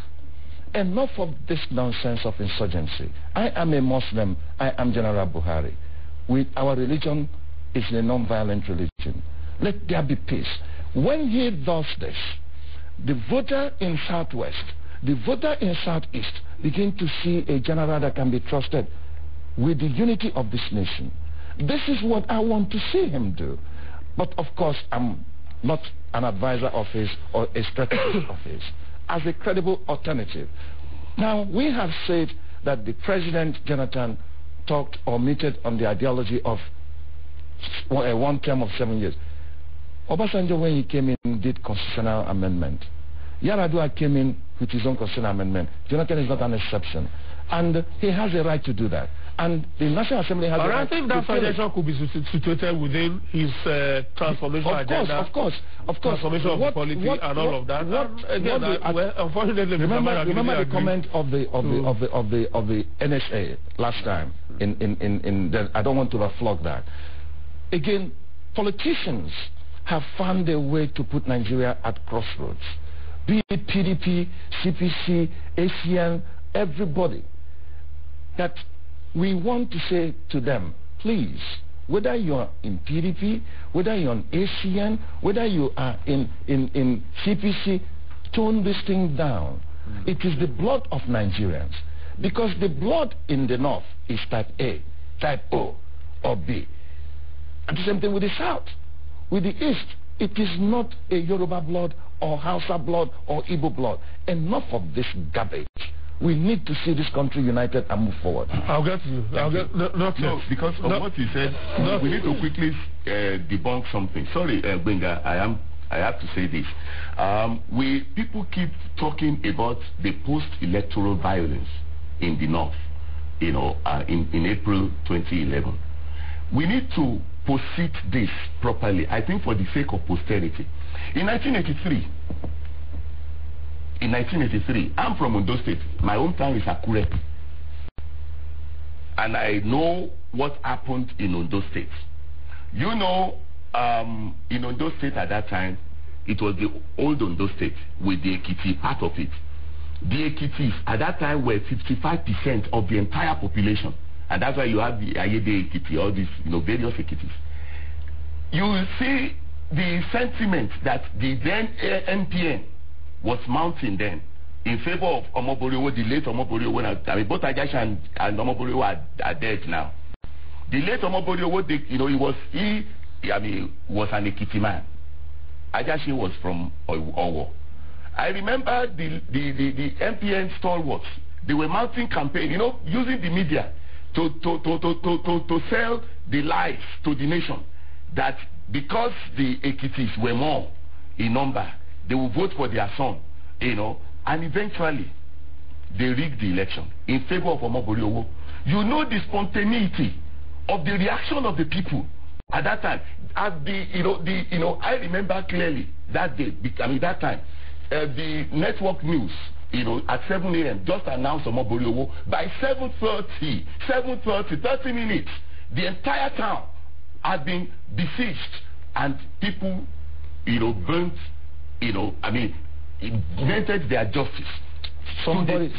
enough of this nonsense of insurgency. I am a Muslim. I am General Buhari. Our religion is a non-violent religion. Let there be peace. When he does this, the voter in Southwest, the voter in Southeast begin to see a general that can be trusted with the unity of this nation. This is what I want to see him do. But of course, I'm not an advisor of his or a strategist of his. As a credible alternative. Now, we have said that the President Jonathan talked or meted on the ideology of one term of 7 years. Obasanjo, when he came in, did constitutional amendment. Yaradua came in with his own constitutional amendment. Jonathan is not an exception. And he has a right to do that. And the National Assembly has a right to do that. I think that suggestion could be situated within his transformation agenda. Of course. Transformation of the polity and all of that. Unfortunately, remember the comment of the NSA last time. I don't want to reflog that. Again, politicians have found a way to put Nigeria at crossroads. Be it PDP, CPC, ACN, everybody. That we want to say to them, please, whether you're in PDP, whether you're in ACN, whether you are in CPC, tone this thing down. It is the blood of Nigerians. Because the blood in the North is type A, type O, or B. And the same thing with the South. With the East, it is not a Yoruba blood or Hausa blood or Igbo blood. Enough of this garbage. We need to see this country united and move forward. I'll get to you. No, because of what you said, we need to quickly debunk something. Sorry, Benga, I have to say this. People keep talking about the post-electoral violence in the North, in April 2011. We need to proceed this properly, I think, for the sake of posterity. In 1983, I'm from Ondo State. My hometown is Akure. And I know what happened in Ondo State. In Ondo State at that time, it was the old Ondo State with the Ekiti part of it. The Ekitis at that time were 55% of the entire population. And that's why you have the Ayede Ekiti, all these various Ekitis. You will see the sentiment that the then NPN was mounting then in favor of Omoboriwo, the late Omoboriwo. I mean, both Ajashi and Omoboriwo are dead now. The late Omoboriwo, he was an Ekiti man. Ajashi was from Owo. I remember the MPN stalwarts. They were mounting campaign, using the media to sell the lies to the nation that because the Ekitis were more in number, they will vote for their son, and eventually they rigged the election in favor of Omoboriwo. You know the spontaneity of the reaction of the people at that time. As I remember clearly that day. I mean that time, the network news, at 7 a.m. just announced Omoboriowo. By 7:30, 30 minutes, the entire town had been besieged, and people, burnt, invented their justice. Somebody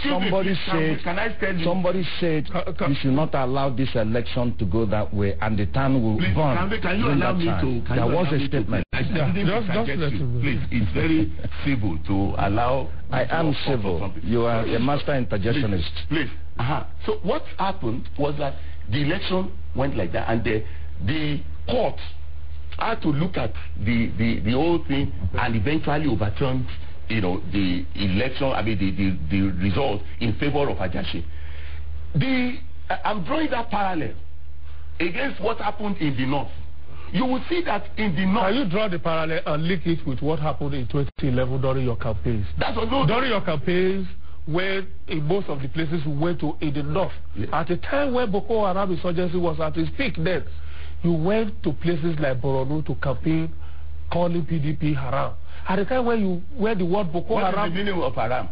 said you should not allow this election to go that way, and the town will burn. Can you allow me to? There was a statement. Please, it's very civil to allow. I am civil. You are a master interjectionist. Please. So what happened was that the election went like that, and the court had to look at the whole thing and eventually overturned the election, the result in favor of Ajashi. I'm drawing that parallel against what happened in the north. You will see that in the north. Can you draw the parallel and link it with what happened in 2011 during your campaigns? During your campaigns, where in most of the places we went to in the north, at a time when Boko Haram insurgency was at its peak, then you went to places like Borno to campaign, calling PDP Haram. At the time when the word Boko Haram... What's the meaning of Haram?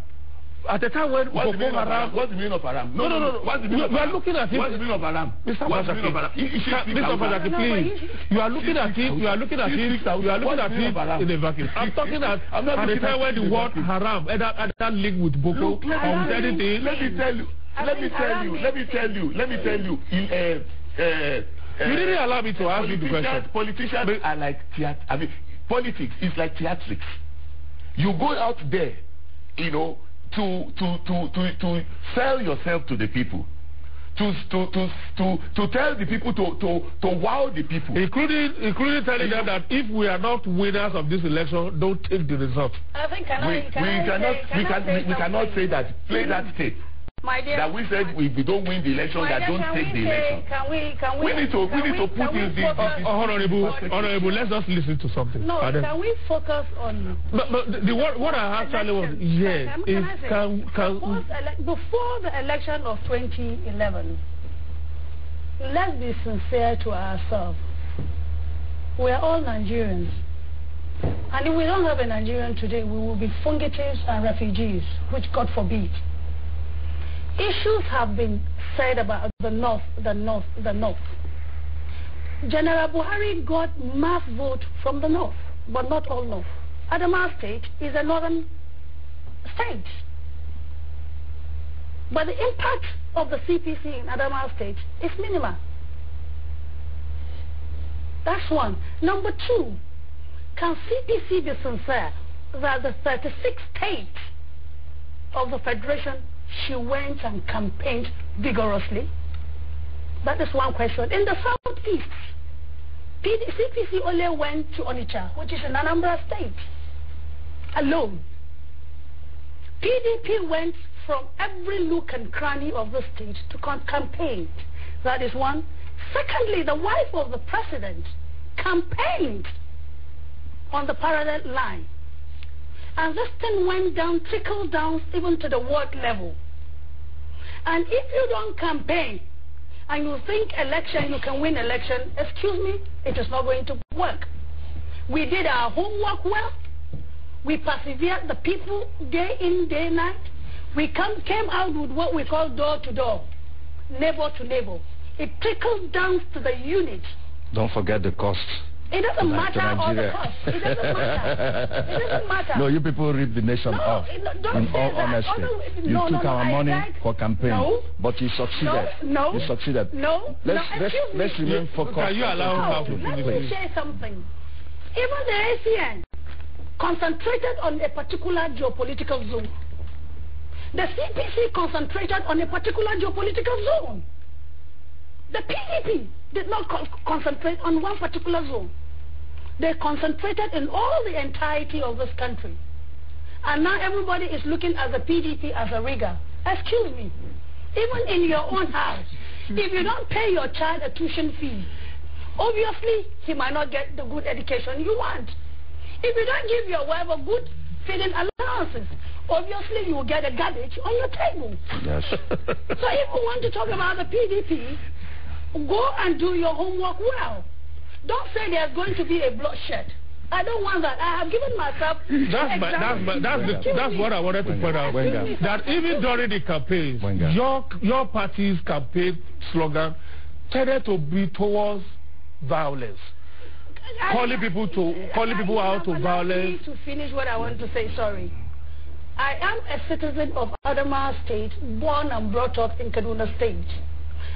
At the time when Boko Haram... What's the meaning of Haram? No. What's the meaning of Haram? You are looking at it... What's the meaning of Haram? Mr. Fajaki, please. You are looking at it in a vacuum. I'm talking at the time when the word Haram, at that link with Boko, or with anything... Let me tell you. You didn't allow me to ask you the question. Politicians are like theater. Politics is like theatrics. You go out there, to sell yourself to the people, to tell the people to wow the people, including telling them that if we are not winners of this election, don't take the result. I think we cannot say that. Play that tape. My dear, that we said if we don't win the election, that don't take the election. We need to put in the honorable. Let's just listen to something. No, can we focus on? But what I actually was before the election of 2011. Let's be sincere to ourselves. We are all Nigerians, and if we don't have a Nigerian today, we will be fugitives and refugees, which God forbid. Issues have been said about the north. General Buhari got mass vote from the north, but not all north. Adamawa State is a northern state. But the impact of the CPC in Adamawa State is minimal. That's one. Number two, can CPC be sincere that the 36 states of the Federation she went and campaigned vigorously? That is one question. In the southeast, CPC only went to Onitsha, which is in Anambra State, alone. PDP went from every nook and cranny of the state to campaign. That is one. Secondly, the wife of the president campaigned on the parallel line. And this thing went down, trickled down even to the ward level. And if you don't campaign and you think you can win election, excuse me, it is not going to work. We did our homework well. We persevered the people day in, day night. We came out with what we call door to door, neighbor to neighbor. It trickles down to the unit. Don't forget the costs. It doesn't matter all the cost. It doesn't matter. No, you people ripped the nation off. In all honesty, you took our money for campaign, but you succeeded. You succeeded. Let's remain focused. Can you allow her to finish? Let me say something. Even the ACN concentrated on a particular geopolitical zone. The CPC concentrated on a particular geopolitical zone. The PDP did not concentrate on one particular zone. They concentrated in all the entirety of this country. And now everybody is looking at the PDP as a rigger. Excuse me. Even in your own house, if you don't pay your child a tuition fee, obviously he might not get the good education you want. If you don't give your wife a good feeding allowances, obviously you will get a garbage on your table. Yes. So if we want to talk about the PDP, Go and do your homework well. Don't say there's going to be a bloodshed. I don't want that. I have given myself. That's what I wanted to point out. That even during the campaigns, your party's campaign slogan tended to be towards violence, calling people out to violence. To finish what I want to say, sorry. I am a citizen of Adamawa State, born and brought up in Kaduna State.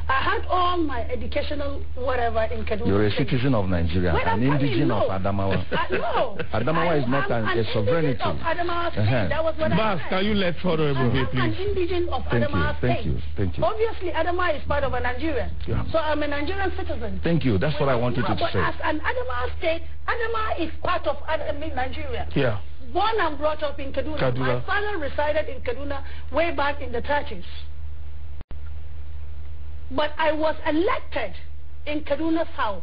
I had all my educational whatever in Kaduna. You're a citizen of Nigeria, an indigenous of Adamawa. No. Adamawa is not a sovereignty. Of Adamawa State. That was what I said. Can you let Honorable be, please? I'm an indigent of Adamawa State. Thank you. Obviously, Adamawa is part of a Nigeria. Yeah. So I'm a Nigerian citizen. Thank you. That's what I wanted to say. As an Adamawa State, Adamawa is part of Nigeria. Yeah. Born and brought up in Kaduna. My father resided in Kaduna way back in the 30s. But I was elected in Kaduna South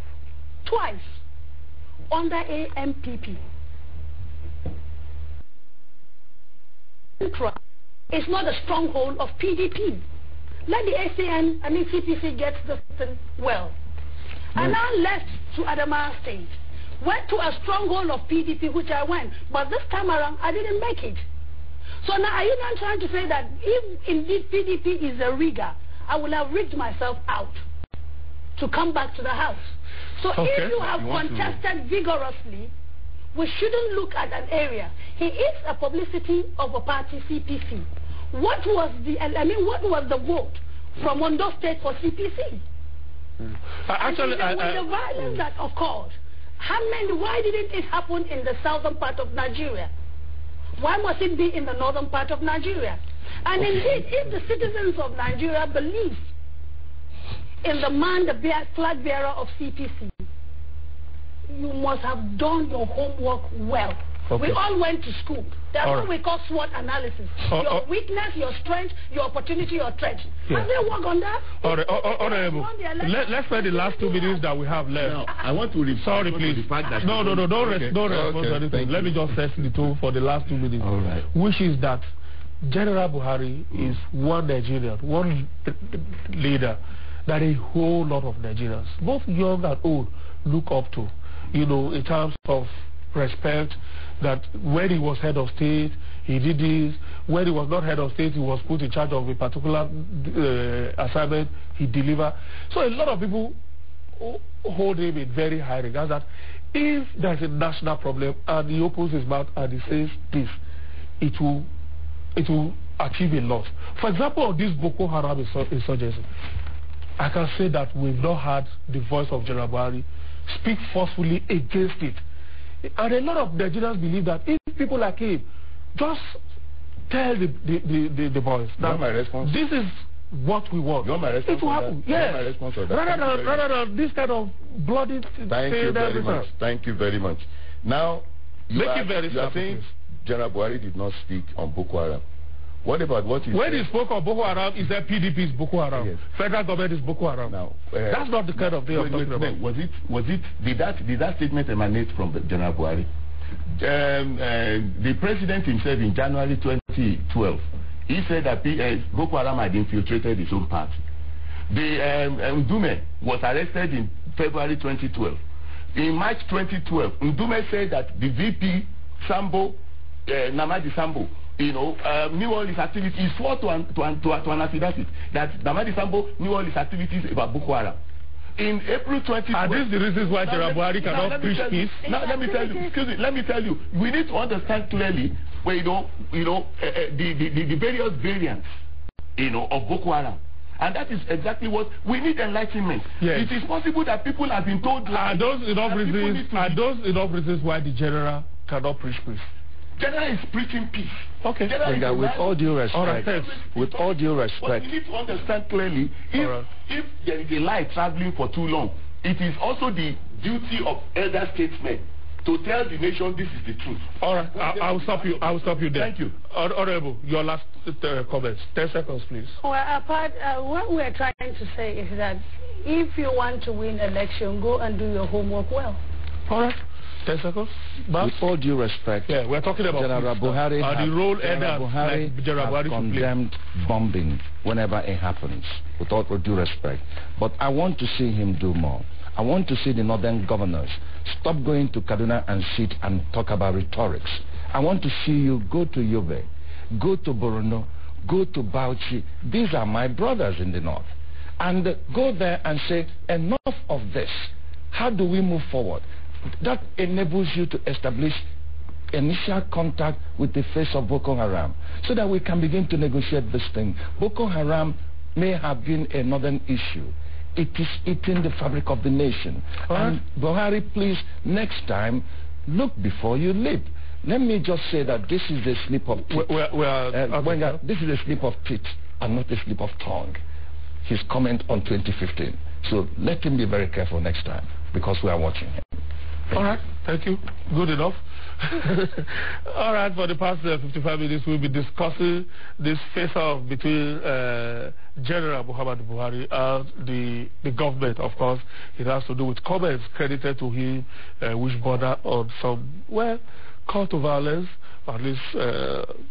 twice under AMPP. It's not a stronghold of PDP. Let the ACN and the CPC get the thing well. I now left to Adamawa State. Went to a stronghold of PDP, which I went. But this time around, I didn't make it. So now are you not trying to say that if indeed PDP is a rigger, I will have rigged myself out to come back to the house. So if you have contested vigorously, we shouldn't look at an area. He is a publicity of a party, CPC. What was the vote from Ondo State for CPC? Actually, the violence that occurred, why didn't it happen in the southern part of Nigeria? Why must it be in the northern part of Nigeria? And indeed, if the citizens of Nigeria believe in the man, the flag bearer of CPC, you must have done your homework well. We all went to school. That's what we call SWOT analysis. Your weakness, your strength, your opportunity, your threat. Have they worked on that? Honorable, let's spend the last 2 minutes that we have left. Now, I want to sorry, please. The fact that don't respond to anything. Let me just set the tone for the last 2 minutes. All right. Which is that General Buhari is one Nigerian, one leader that a whole lot of Nigerians, both young and old, look up to, in terms of respect, that when he was head of state, he did this. When he was not head of state, he was put in charge of a particular assignment, he delivered. So a lot of people hold him in very high regard, that if there's a national problem and he opens his mouth and he says this, it will achieve a lot. For example, on this Boko Haram insurgency, I can say that we've not had the voice of General Buhari speak forcefully against it. And a lot of Nigerians believe that if people like him just tell the boys that this is what we want, it will happen. Yes. Rather than this kind of bloody thing. Thank you very much. Now, you are saying General Buhari did not speak on Boko Haram. What about what he when he spoke of Boko Haram, he said PDP is Boko Haram. Yes. Federal government is Boko Haram. Now, that's not the kind of thing I'm talking about. Did that statement emanate from General Buhari? The president himself in January 2012, he said that Boko Haram had infiltrated his own party. Ndume was arrested in February 2012. In March 2012, Ndume said that the VP Sambo, Namadi Sambo, knew all his activities. He swore to an affidavit that Namadi Sambo knew all his activities about Boko Haram. In April 2012... Are these the reasons why General Buhari cannot preach peace? Now, let me tell you. Excuse me. Let me tell you. We need to understand clearly where, the various variants, of Boko Haram. And that is exactly what we need enlightenment. Yes. It is possible that people have been told... Are those enough reasons why the general cannot preach peace? General is preaching peace. Okay. With all due respect, with all due respect, what we need to understand clearly, if there is a lie traveling for too long, it is also the duty of elder statesmen to tell the nation this is the truth. All right, I will stop you there. Thank you. Honorable, your last comments. 10 seconds, please. Well, what we're trying to say is that if you want to win election, go and do your homework well. All right. 10 seconds? With all due respect, yeah, we're talking about General Buhari has condemned bombing whenever it happens, with all due respect. But I want to see him do more. I want to see the northern governors stop going to Kaduna and sit and talk about rhetorics. I want to see you go to Yobe, go to Borno, go to Bauchi. These are my brothers in the north. And go there and say, enough of this. How do we move forward? That enables you to establish initial contact with the face of Boko Haram so that we can begin to negotiate this thing. Boko Haram may have been a northern issue. It is eating the fabric of the nation. And Buhari, please, next time, look before you leap. Let me just say that this is a slip of teeth. This is a slip of teeth and not a slip of tongue. His comment on 2015. So let him be very careful next time, because we are watching him. All right, thank you. Good enough. All right, for the past 55 minutes, we'll be discussing this face-off between General Muhammadu Buhari and the government. Of course, it has to do with comments credited to him, which border on some, call to violence. At least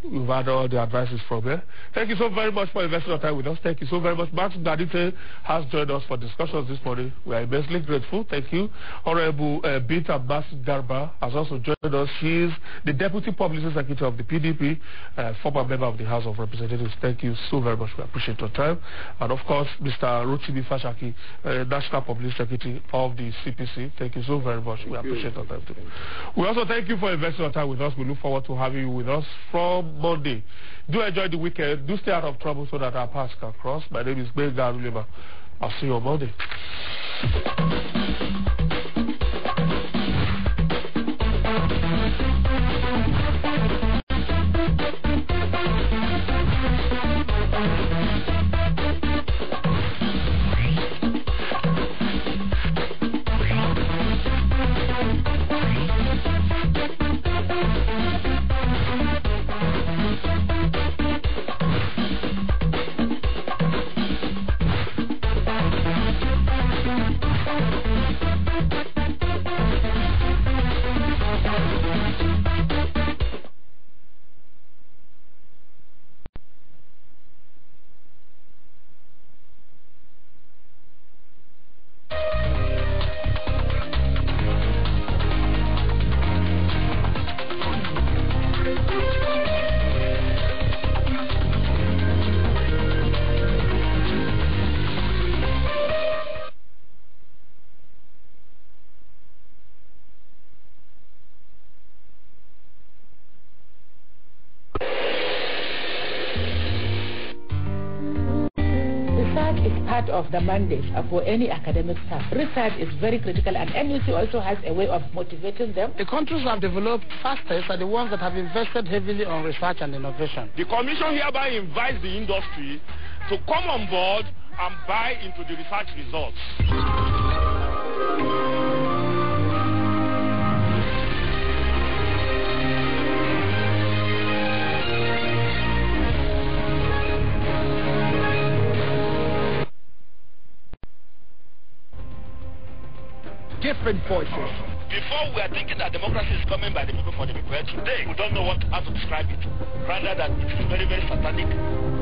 we've had all the advices from there. Thank you so very much for investing your time with us. Thank you so very much. Max Gadite has joined us for discussions this morning. We are immensely grateful. Thank you. Honorable Binta Abbas Garba has also joined us. She is the Deputy Publicity Secretary of the PDP, former member of the House of Representatives. Thank you so very much. We appreciate your time. And of course, Mr. Rotimi Fashaki, National Publicity Secretary of the CPC. Thank you so very much. We appreciate your time today. We also thank you for investing your time with us. We look forward to having you with us from Monday. Do enjoy the weekend. Do stay out of trouble so that our paths can cross. My name is Benga Arulema. I'll see you on Monday. Of the mandate for any academic staff. Research is very critical, and NUC also has a way of motivating them. The countries that have developed fastest are the ones that have invested heavily on research and innovation. The Commission hereby invites the industry to come on board and buy into the research results. Different voices. Before we are thinking that democracy is coming by the people for the people, today we don't know how to describe it. Rather that it is very, very satanic.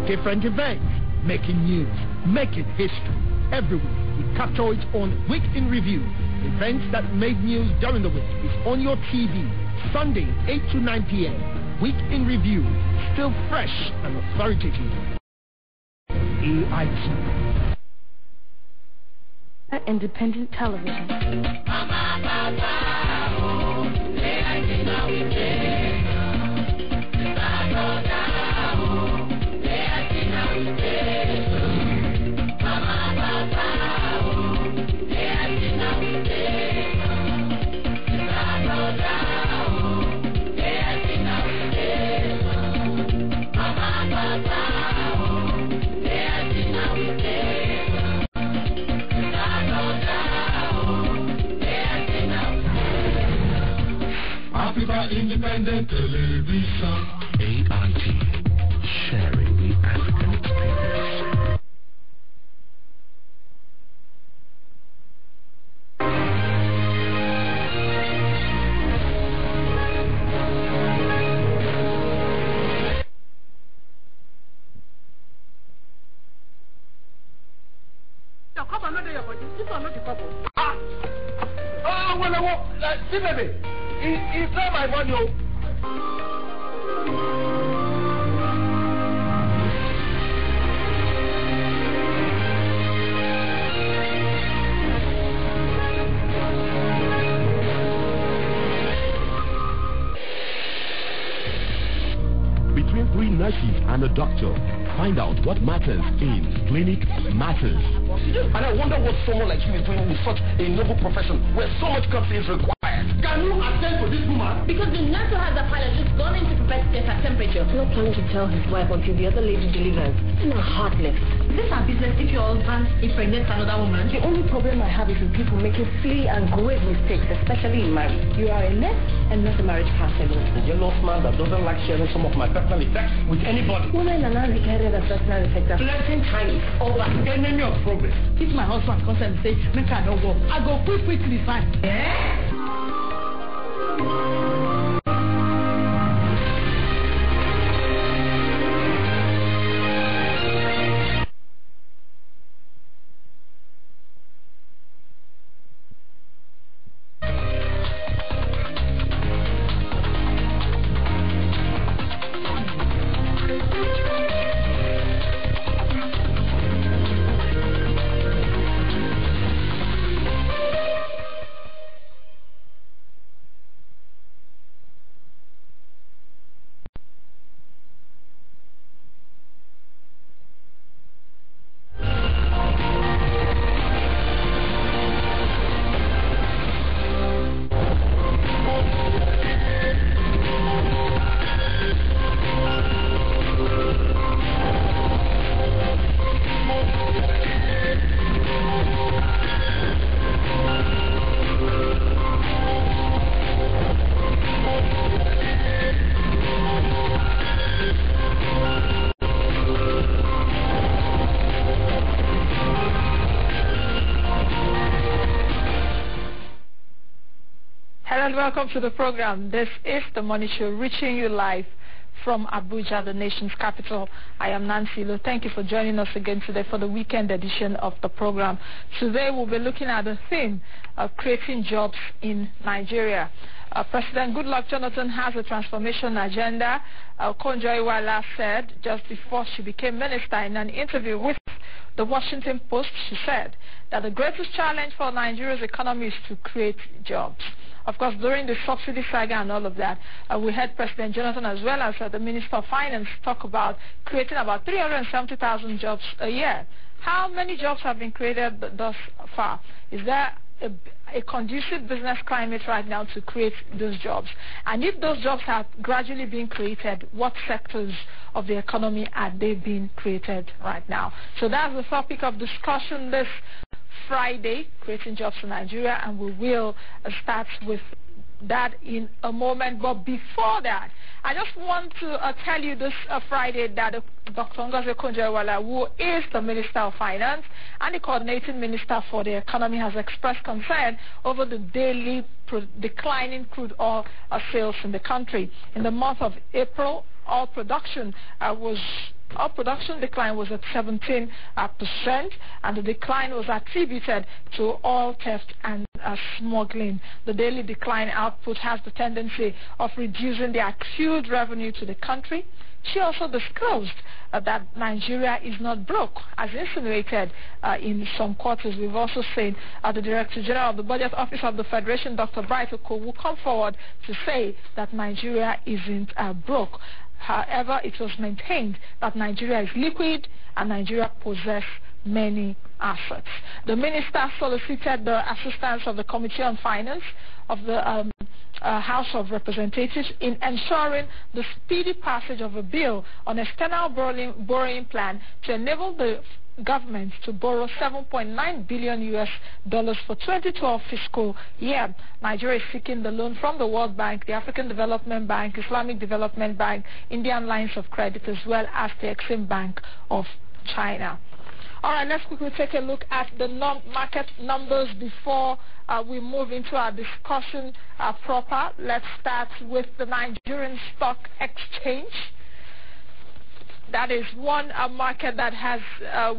Different events, making news, making history. Every week we capture it on Week in Review. Events that made news during the week is on your TV. Sunday, 8 to 9 p.m. Week in Review. Still fresh and authoritative. AIT. Independent television. Independent television. AIT, sharing the African experience. come on, not your body. This one not the couple. Oh, well, see, baby, it's not my money. Between 3 nurses and a doctor, find out what matters in Clinic Matters. And I wonder what someone like you is doing with such a noble profession where so much courtesy is required. Can you attend to this woman? Because the nurse who has the pilot just gone into prepare to test her temperature. No plan to tell his wife until the other lady delivers. It's not heartless. Is this our business if your husband impregnates another woman? The only problem I have is with people making silly and grave mistakes, especially in marriage. You are a nurse and not a marriage counselor. A jealous man that doesn't like sharing some of my personal effects with anybody. Women are not regarded as personal effects. Flirting time is over. Enemy of progress. If my husband comes and says, make her no work, I go quickly fine. Welcome to the program. This is the Money Show, reaching you live from Abuja, the nation's capital. I am Nancy Lo. Thank you for joining us again today for the weekend edition of the program. Today we'll be looking at the theme of creating jobs in Nigeria. President Goodluck Jonathan has a transformation agenda. Konjo-Iweala said just before she became minister in an interview with the Washington Post, she said that the greatest challenge for Nigeria's economy is to create jobs. Of course, during the subsidy saga and all of that, we had President Jonathan as well as the Minister of Finance talk about creating about 370,000 jobs a year. How many jobs have been created thus far? Is there a conducive business climate right now to create those jobs? And if those jobs have gradually been created, what sectors of the economy are they being created right now? So that's the topic of discussion this Friday, creating jobs in Nigeria, and we will start with that in a moment. But before that, I just want to tell you this Friday that Dr. Ngozi Okonjo-Iweala, who is the Minister of Finance and the Coordinating Minister for the Economy, has expressed concern over the daily declining crude oil sales in the country. In the month of April, oil production decline was at 17%, and the decline was attributed to oil theft and smuggling. The daily decline output has the tendency of reducing the accrued revenue to the country. She also disclosed that Nigeria is not broke, as insinuated in some quarters. We've also seen the Director General of the Budget Office of the Federation, Dr. Bright Oko, will come forward to say that Nigeria isn't broke. However, it was maintained that Nigeria is liquid and Nigeria possesses many assets. The minister solicited the assistance of the Committee on Finance of the House of Representatives in ensuring the speedy passage of a bill on external borrowing plan to enable the government to borrow $7.9 billion for 2012 fiscal year. Nigeria is seeking the loan from the World Bank, the African Development Bank, Islamic Development Bank, Indian Lines of Credit, as well as the Exim Bank of China. All right, let's quickly take a look at the market numbers before we move into our discussion proper. Let's start with the Nigerian Stock Exchange. That is one market that has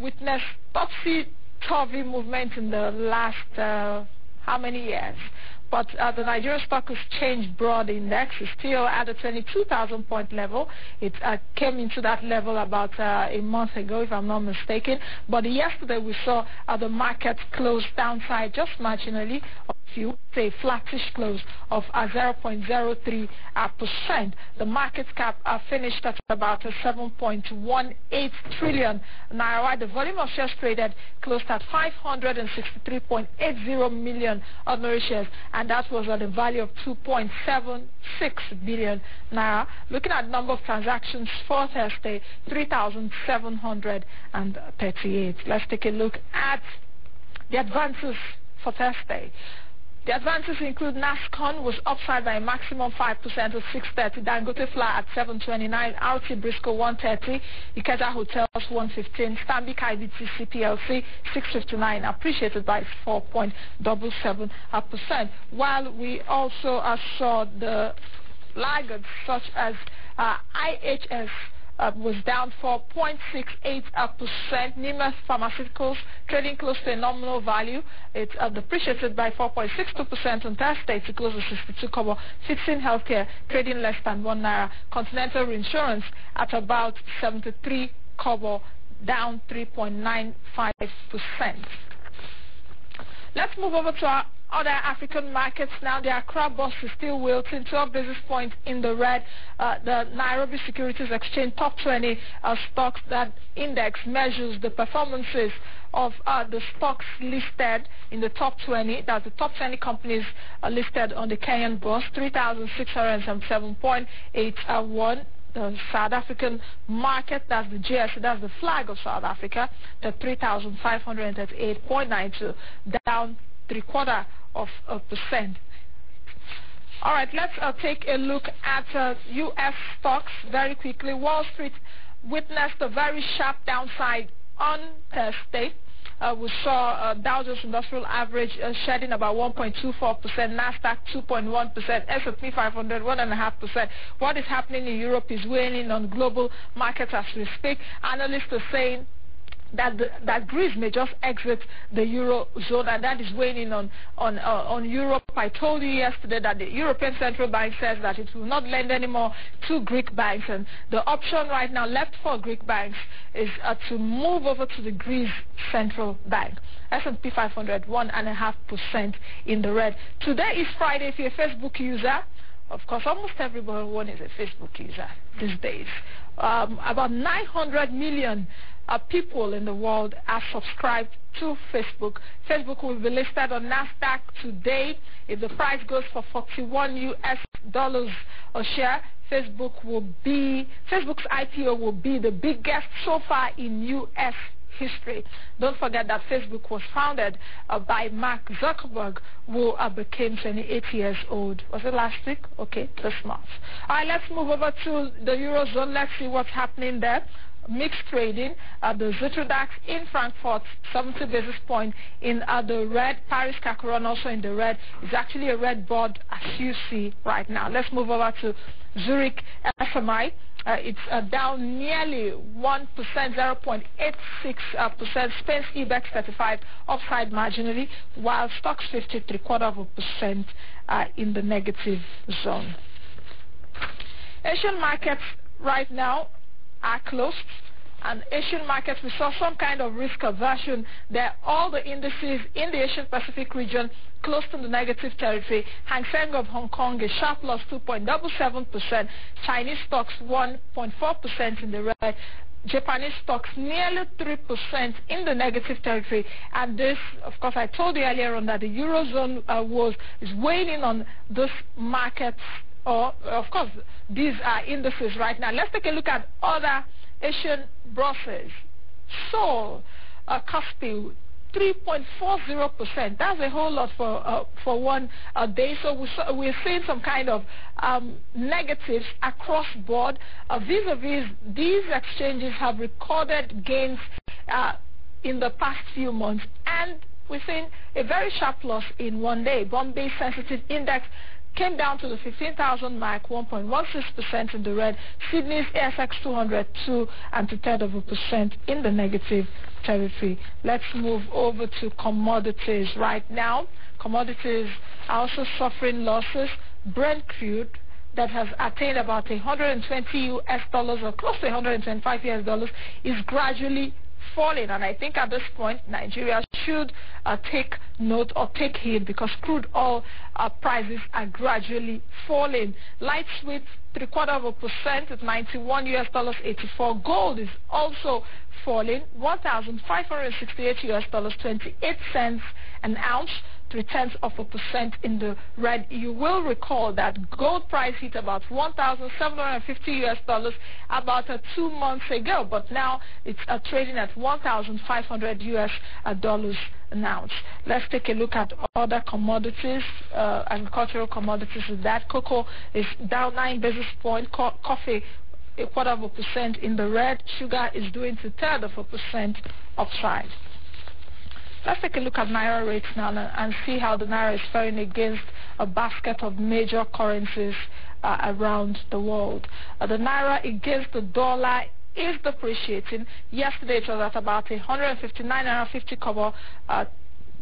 witnessed turvy movement in the last how many years? But the Nigerian Stock Exchange Broad Index is still at the 22,000 point level. It came into that level about a month ago, if I'm not mistaken. But yesterday we saw the market close downside just marginally. If you say flattish close of 0.03%. The market cap finished at about 7.18 trillion naira, while the volume of shares traded closed at 563.80 million ordinary shares, and that was at a value of 2.76 billion naira. Looking at number of transactions for Thursday, 3,738. Let's take a look at the advances for Thursday. The advances include NASCON was upside by a maximum 5% to 630, Dangote Flour at 729, RT Briscoe 130, Ikeja Hotels 115, Stanbic IBTC PLC 659, appreciated by 4.77%. While we also saw the laggards such as IHS was down 4.68%. Nimes Pharmaceuticals trading close to a nominal value. It's depreciated by 4.62% on Thursday to close at 62 kobo. Fixing Healthcare trading less than 1 naira. Continental Reinsurance at about 73 kobo, down 3.95%. Let's move over to our other African markets now. The Accra Bourse is still wilting, 12 basis points in the red. The Nairobi Securities Exchange top 20 stocks, that index measures the performances of the stocks listed in the top 20. That's the top 20 companies listed on the Kenyan Bourse, 3,677.81. The South African market, that's the GSE, that's the flag of South Africa, the 3,538.92, down 0.75%. All right, let's take a look at U.S. stocks very quickly. Wall Street witnessed a very sharp downside on Thursday. We saw Dow Jones Industrial Average shedding about 1.24%, Nasdaq 2.1%, S&P 500 1.5%. What is happening in Europe is weighing on global markets as we speak. Analysts are saying that Greece may just exit the Eurozone, and that is weighing on Europe. I told you yesterday that the European Central Bank says that it will not lend anymore to Greek banks, and the option right now left for Greek banks is to move over to the Greece Central Bank. S&P 500 1.5% in the red. Today is Friday. If you're a Facebook user, of course, almost everyone is a Facebook user these days. About 900 million people in the world are subscribed to Facebook. Facebook will be listed on NASDAQ today. If the price goes for $41 a share, Facebook's IPO will be the biggest so far in U.S. history. Don't forget that Facebook was founded by Mark Zuckerberg, who became 28 years old. Was it last week? Okay, this month. All right, let's move over to the Eurozone. Let's see what's happening there. Mixed trading. The Zutro-DAX in Frankfurt, 70 basis points in the red. Paris CAC 40 also in the red. It's actually a red board as you see right now. Let's move over to Zurich FMI. It's down nearly 1%, 0.86%. Spain's IBEX 35 upside marginally, while Stocks 50 0.75% in the negative zone. Asian markets right now are closed, and Asian markets, we saw some kind of risk aversion there. All the indices in the Asian Pacific region close to the negative territory. Hang Seng of Hong Kong, a sharp loss 2.77%. Chinese stocks 1.4% in the red. Japanese stocks nearly 3% in the negative territory. And this, of course, I told you earlier on that the Eurozone is weighing on this market. Of course, these are indices right now. Let's take a look at other Asian bourses. Seoul, Kospi, 3.40%. That's a whole lot for one day. So we're seeing some kind of negatives across board. Vis-a-vis, these exchanges have recorded gains in the past few months, and we're seeing a very sharp loss in one day. Bombay Sensitive Index came down to the 15,000 mark, 1.16% in the red. Sydney's ASX 200, 2.2% in the negative territory. Let's move over to commodities right now. Commodities are also suffering losses. Brent crude that has attained about 120 US dollars or close to 125 US dollars is gradually falling, and I think at this point Nigeria should take note or take heed, because crude oil prices are gradually falling. Light sweet 0.75% at 91 US dollars 84. Gold is also falling, 1,568 US dollars 28 cents an ounce, 0.3% in the red. You will recall that gold price hit about 1,750 US dollars about 2 months ago, but now it's trading at 1,500 US dollars an ounce. Let's take a look at other commodities, agricultural commodities. That cocoa is down 9 basis points, coffee 0.25% in the red, sugar is doing 0.33% upside. Let's take a look at Naira rates now and see how the Naira is faring against a basket of major currencies around the world. The Naira against the dollar is depreciating. Yesterday it was at about 159.50 kobo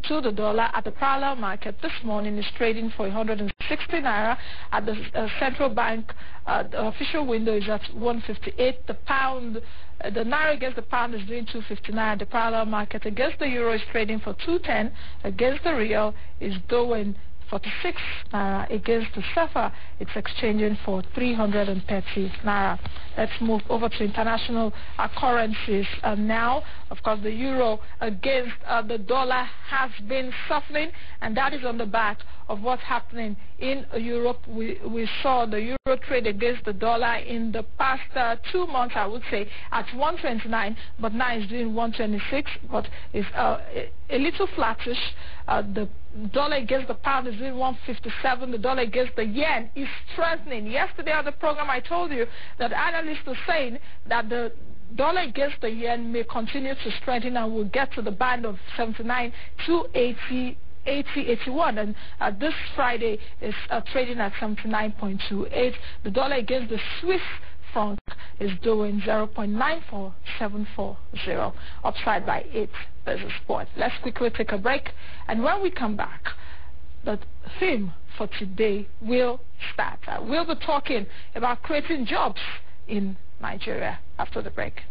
to the dollar at the parallel market. This morning is trading for 160 naira. At the central bank, the official window is at 158. The pound, the naira against the pound is doing 259. The parallel market against the euro is trading for 210. Against the real is doing 46 naira. Against the SEFA, it's exchanging for 330 naira. Let's move over to international currencies now. Of course, the euro against the dollar has been softening, and that is on the back of what's happening in Europe. We saw the euro trade against the dollar in the past 2 months, I would say, at 129, but now it's doing 126, but it's a little flattish. The dollar against the pound is doing 157. The dollar against the yen is strengthening. Yesterday on the program, I told you that analysts are saying that the dollar against the yen may continue to strengthen and will get to the band of 79 to 80. 80.81, and this Friday is trading at 79.28. The dollar against the Swiss franc is doing 0.94740, upside by 8 basis points. Let's quickly take a break, and when we come back, the theme for today will start. We'll be talking about creating jobs in Nigeria after the break.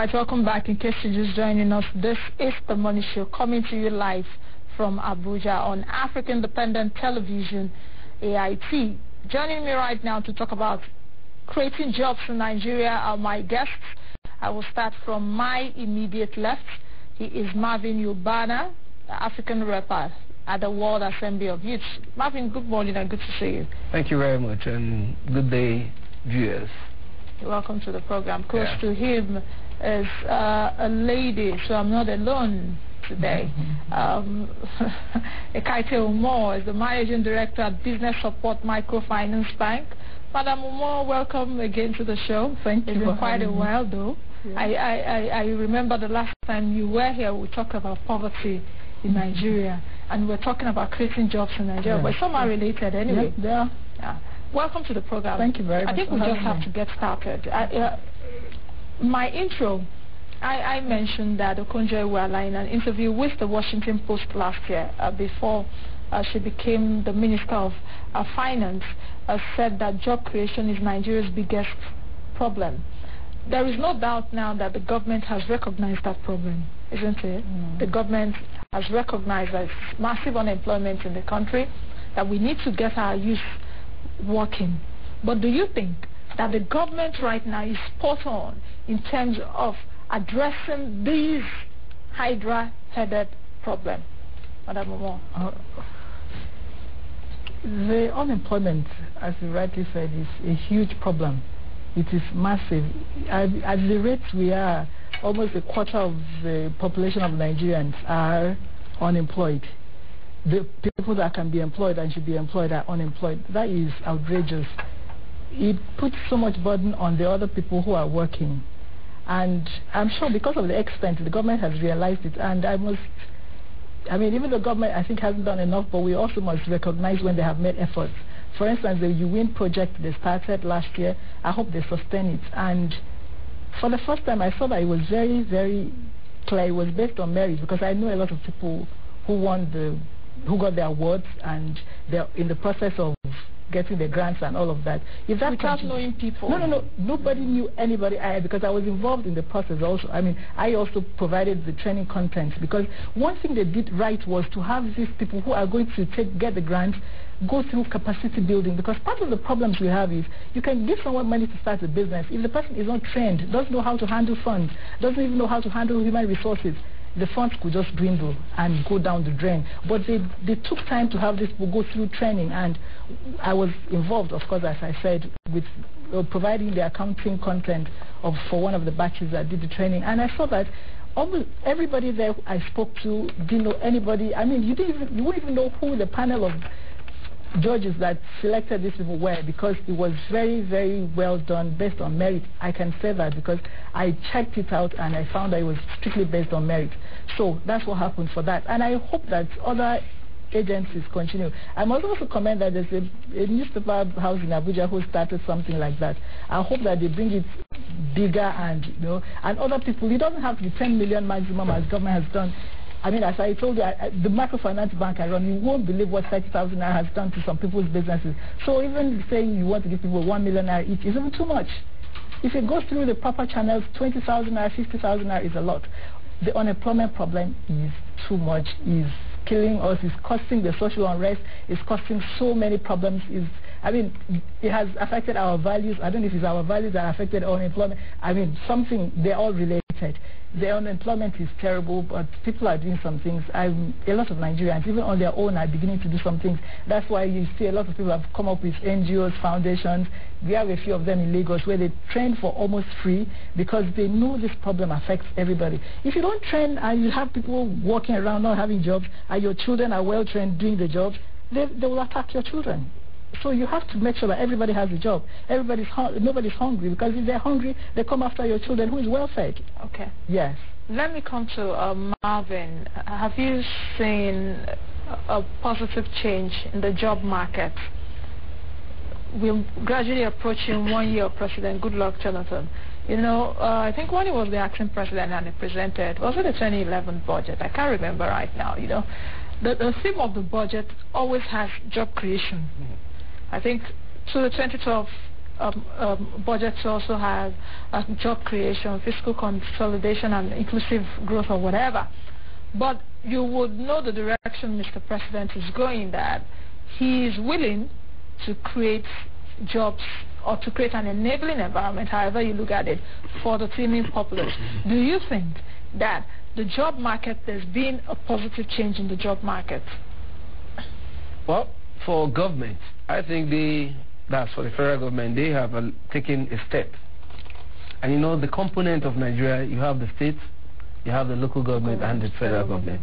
right, welcome back. In case you're just joining us, this is the Money Show coming to you live from Abuja on African Independent Television, AIT. Joining me right now to talk about creating jobs in Nigeria are my guests. I will start from my immediate left. He is Marvin Yubana, African rapper at the World Assembly of Youth. Marvin, good morning and good to see you. Thank you very much, and good day, viewers. Welcome to the program. Close to him is a lady, so I'm not alone today. Ekaite Umo is the Managing Director at Business Support Microfinance Bank. Madam Umo, welcome again to the show. Thank you. It's been quite a while, though. Yeah. I remember the last time you were here, we talked about poverty in Nigeria, and we're talking about creating jobs in Nigeria, but some are related anyway. Yeah. Welcome to the program. Thank you very much. I think we just have to get started. My intro, I mentioned that Okonjo-Iweala in an interview with the Washington Post last year, before she became the Minister of Finance, said that job creation is Nigeria's biggest problem. There is no doubt now that the government has recognized that problem, isn't it? The government has recognized that there's massive unemployment in the country, that we need to get our youth working. But do you think that the government right now is spot on in terms of addressing these hydra-headed problems? Madam Momo. The unemployment, as you rightly said, is a huge problem. It is massive. At the rate we are, almost a quarter of the population of Nigerians are unemployed. The people that can be employed and should be employed are unemployed. That is outrageous. It puts so much burden on the other people who are working. And I'm sure because of the extent, the government has realized it. And even the government, I think, hasn't done enough, but we also must recognize when they have made efforts. For instance, the UWIN project they started last year, I hope they sustain it. And for the first time, I saw that it was very, very clear. It was based on merit, because I know a lot of people who got their awards, and they're in the process of getting the grants and all of that. If that without knowing people? No. Nobody knew anybody, because I was involved in the process also. I also provided the training content, because one thing they did right was to have these people who are going to get the grants go through capacity building, because part of the problems we have is you can give someone money to start a business. If the person is not trained, doesn't know how to handle funds, doesn't even know how to handle human resources, the funds could just dwindle and go down the drain. But they took time to have these people go through training, and I was involved, of course, as I said, with providing the accounting content for one of the batches that did the training. And I saw that almost everybody there I spoke to didn't know anybody. You wouldn't even know who the panel of judges that selected these people were, because it was very, very well done based on merit. I can say that because I checked it out and I found that it was strictly based on merit. So that's what happened for that. And I hope that other agencies continue. I must also comment that there's a newspaper house in Abuja who started something like that. I hope that they bring it bigger, and and other people. It doesn't have to be 10 million maximum as government has done. As I told you, the microfinance bank I run, you won't believe what 30,000 naira has done to some people's businesses. So even saying you want to give people 1 million naira each is even too much. If it goes through the proper channels, 20,000 naira, 50,000 naira is a lot. The unemployment problem is too much, is killing us, is causing the social unrest, is causing so many problems. It has affected our values. I don't know if it's our values that affected unemployment. They're all related. The unemployment is terrible, but people are doing some things. A lot of Nigerians, even on their own, are beginning to do some things. That's why you see a lot of people have come up with NGOs, foundations. We have a few of them in Lagos where they train for almost free, because they know this problem affects everybody. If you don't train and you have people walking around not having jobs, and your children are well trained doing the jobs, they will attack your children. So you have to make sure that everybody has a job. Nobody's hungry, because if they're hungry, they come after your children who is well fed. Okay. Yes. Let me come to Marvin. Have you seen a positive change in the job market? We're gradually approaching 1 year of President Goodluck Jonathan. I think when he was the acting president and he presented, was it the 2011 budget? I can't remember right now. The theme of the budget always has job creation. I think to the 2012 budget to also have job creation, fiscal consolidation, and inclusive growth or whatever. But you would know the direction Mr. President is going, that he is willing to create jobs or to create an enabling environment, however you look at it, for the teeming populace. Do you think that the job market, there's been a positive change in the job market? Well, for government, I think that's for the federal government, they have taken a step. And you know, the component of Nigeria, you have the states, you have the local government, and the federal government.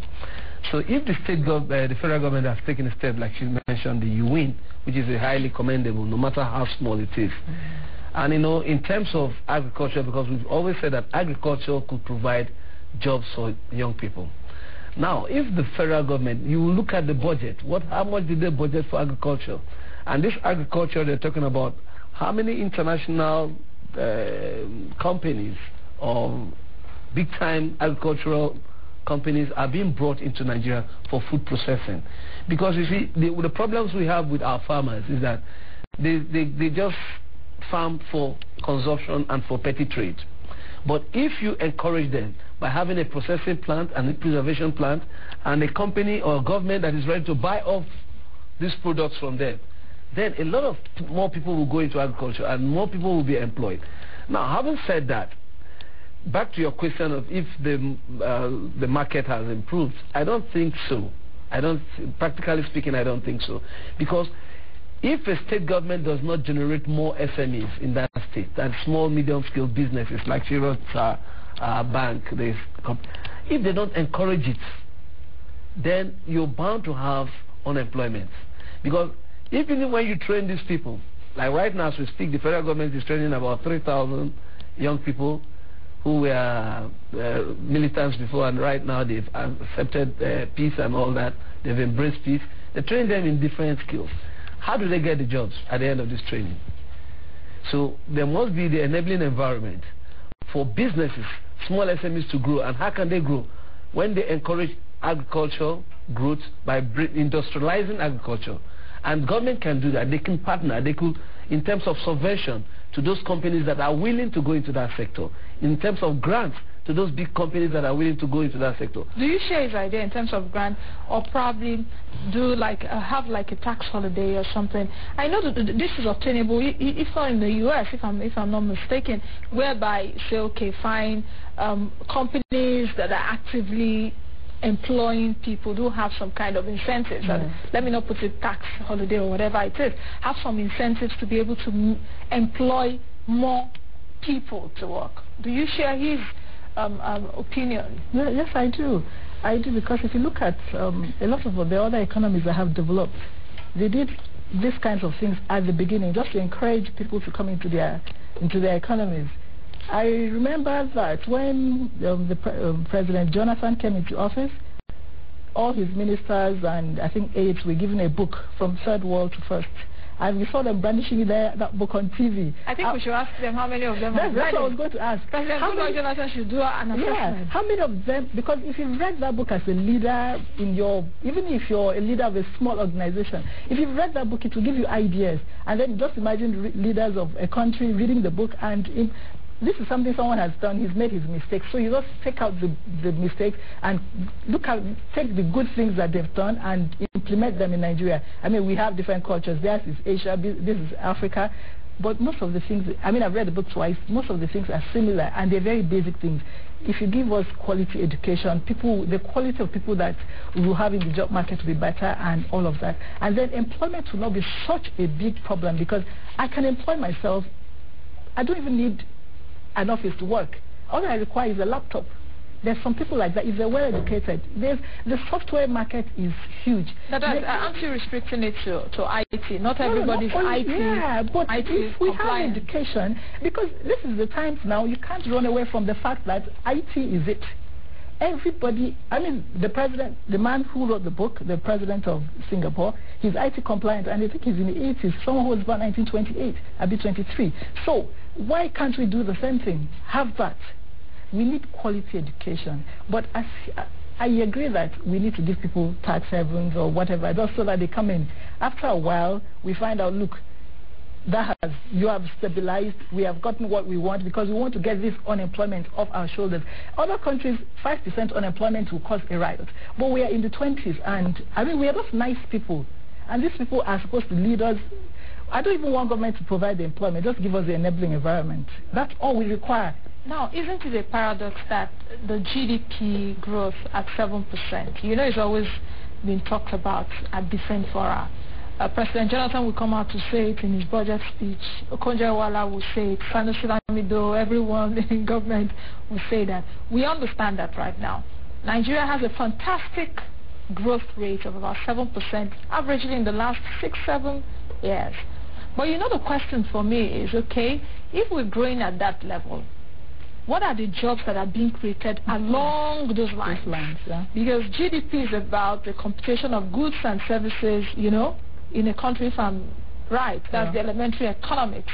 So if the federal government has taken a step, like she mentioned, the UN, which is highly commendable, no matter how small it is. And you know, in terms of agriculture, because we've always said that agriculture could provide jobs for young people. Now, if the federal government, you look at the budget, how much did they budget for agriculture? And this agriculture, they're talking about how many international companies or big-time agricultural companies are being brought into Nigeria for food processing. Because you see, the problems we have with our farmers is that they just farm for consumption and for petty trade. But if you encourage them by having a processing plant and a preservation plant and a company or a government that is ready to buy off these products from them, then a lot of more people will go into agriculture and more people will be employed. Now, having said that, back to your question of if the market has improved, I don't think so. Practically speaking, I don't think so. Because if a state government does not generate more SMEs in that state, that small, medium-scale businesses like Chirot Bank, if they don't encourage it, then you're bound to have unemployment. Because even when you train these people, like right now as we speak, the federal government is training about 3,000 young people who were militants before, and right now they've accepted peace and all that. They've embraced peace. They train them in different skills. How do they get the jobs at the end of this training? So there must be the enabling environment for businesses, small SMEs to grow. And how can they grow? When they encourage agricultural growth by industrializing agriculture. And government can do that. They can partner. They could, in terms of subvention, to those companies that are willing to go into that sector. In terms of grants, to those big companies that are willing to go into that sector. Do you share his idea in terms of grant, or probably do like have like a tax holiday or something? I know that this is obtainable, if not in the U.S., if I'm not mistaken, whereby say, okay, fine, companies that are actively employing people do have some kind of incentives. And let me not put it tax holiday or whatever it is. Have some incentives to be able to employ more people to work. Do you share his opinion? Yes, I do. I do, because if you look at a lot of the other economies that have developed, they did these kinds of things at the beginning just to encourage people to come into their economies. I remember that when President Jonathan came into office, all his ministers and I think aides were given a book from third world to first. And we saw them brandishing that book on TV. I think we should ask them how many of them have read it. That's what I was going to ask. President Jonathan should do an assessment. Yeah, how many of them, because if you've read that book as a leader in even if you're a leader of a small organization, if you've read that book, it will give you ideas. And then just imagine leaders of a country reading the book, and this is something someone has done. He's made his mistakes. So you just take out the mistakes and take the good things that they've done and implement them in Nigeria. I mean, we have different cultures. Theirs is Asia, this is Africa. But most of the things, I mean, I've read the book twice. Most of the things are similar, and they're very basic things. If you give us quality education, the quality of people that we will have in the job market will be better, and all of that. And then employment will not be such a big problem, because I can employ myself. I don't even need an office to work. All I require is a laptop. There's some people like that. If they're well educated, the software market is huge. Aren't you restricting it to IT? Not everybody's IT. Yeah, but if we have education, because this is the times now, you can't run away from the fact that IT is it. Everybody, I mean, the man who wrote the book, the president of Singapore, he's IT compliant, and I think he's in the 80s. Someone who was born 1928, I'll be 23. So why can't we do the same thing? Have that. We need quality education. But I agree that we need to give people tax havens or whatever, just so that they come in. After a while, we find out, look, you have stabilized. We have gotten what we want because we want to get this unemployment off our shoulders. Other countries, 5% unemployment will cause a riot. But we are in the 20s, and I mean, we are just nice people. And these people are supposed to lead us. I don't even want government to provide the employment. Just give us the enabling environment. That's all we require. Now, isn't it a paradox that the GDP growth at 7%, it's always been talked about at different fora. President Jonathan will come out to say it in his budget speech. Okonjo-Iweala will say it. Sanusi Lamido, everyone in government will say that. We understand that right now. Nigeria has a fantastic growth rate of about 7%, averagely in the last 6-7 years. But the question for me is, okay, if we're growing at that level, what are the jobs that are being created along those lines? Yeah. Because GDP is about the computation of goods and services, in a country, if I'm right. That's the elementary economics.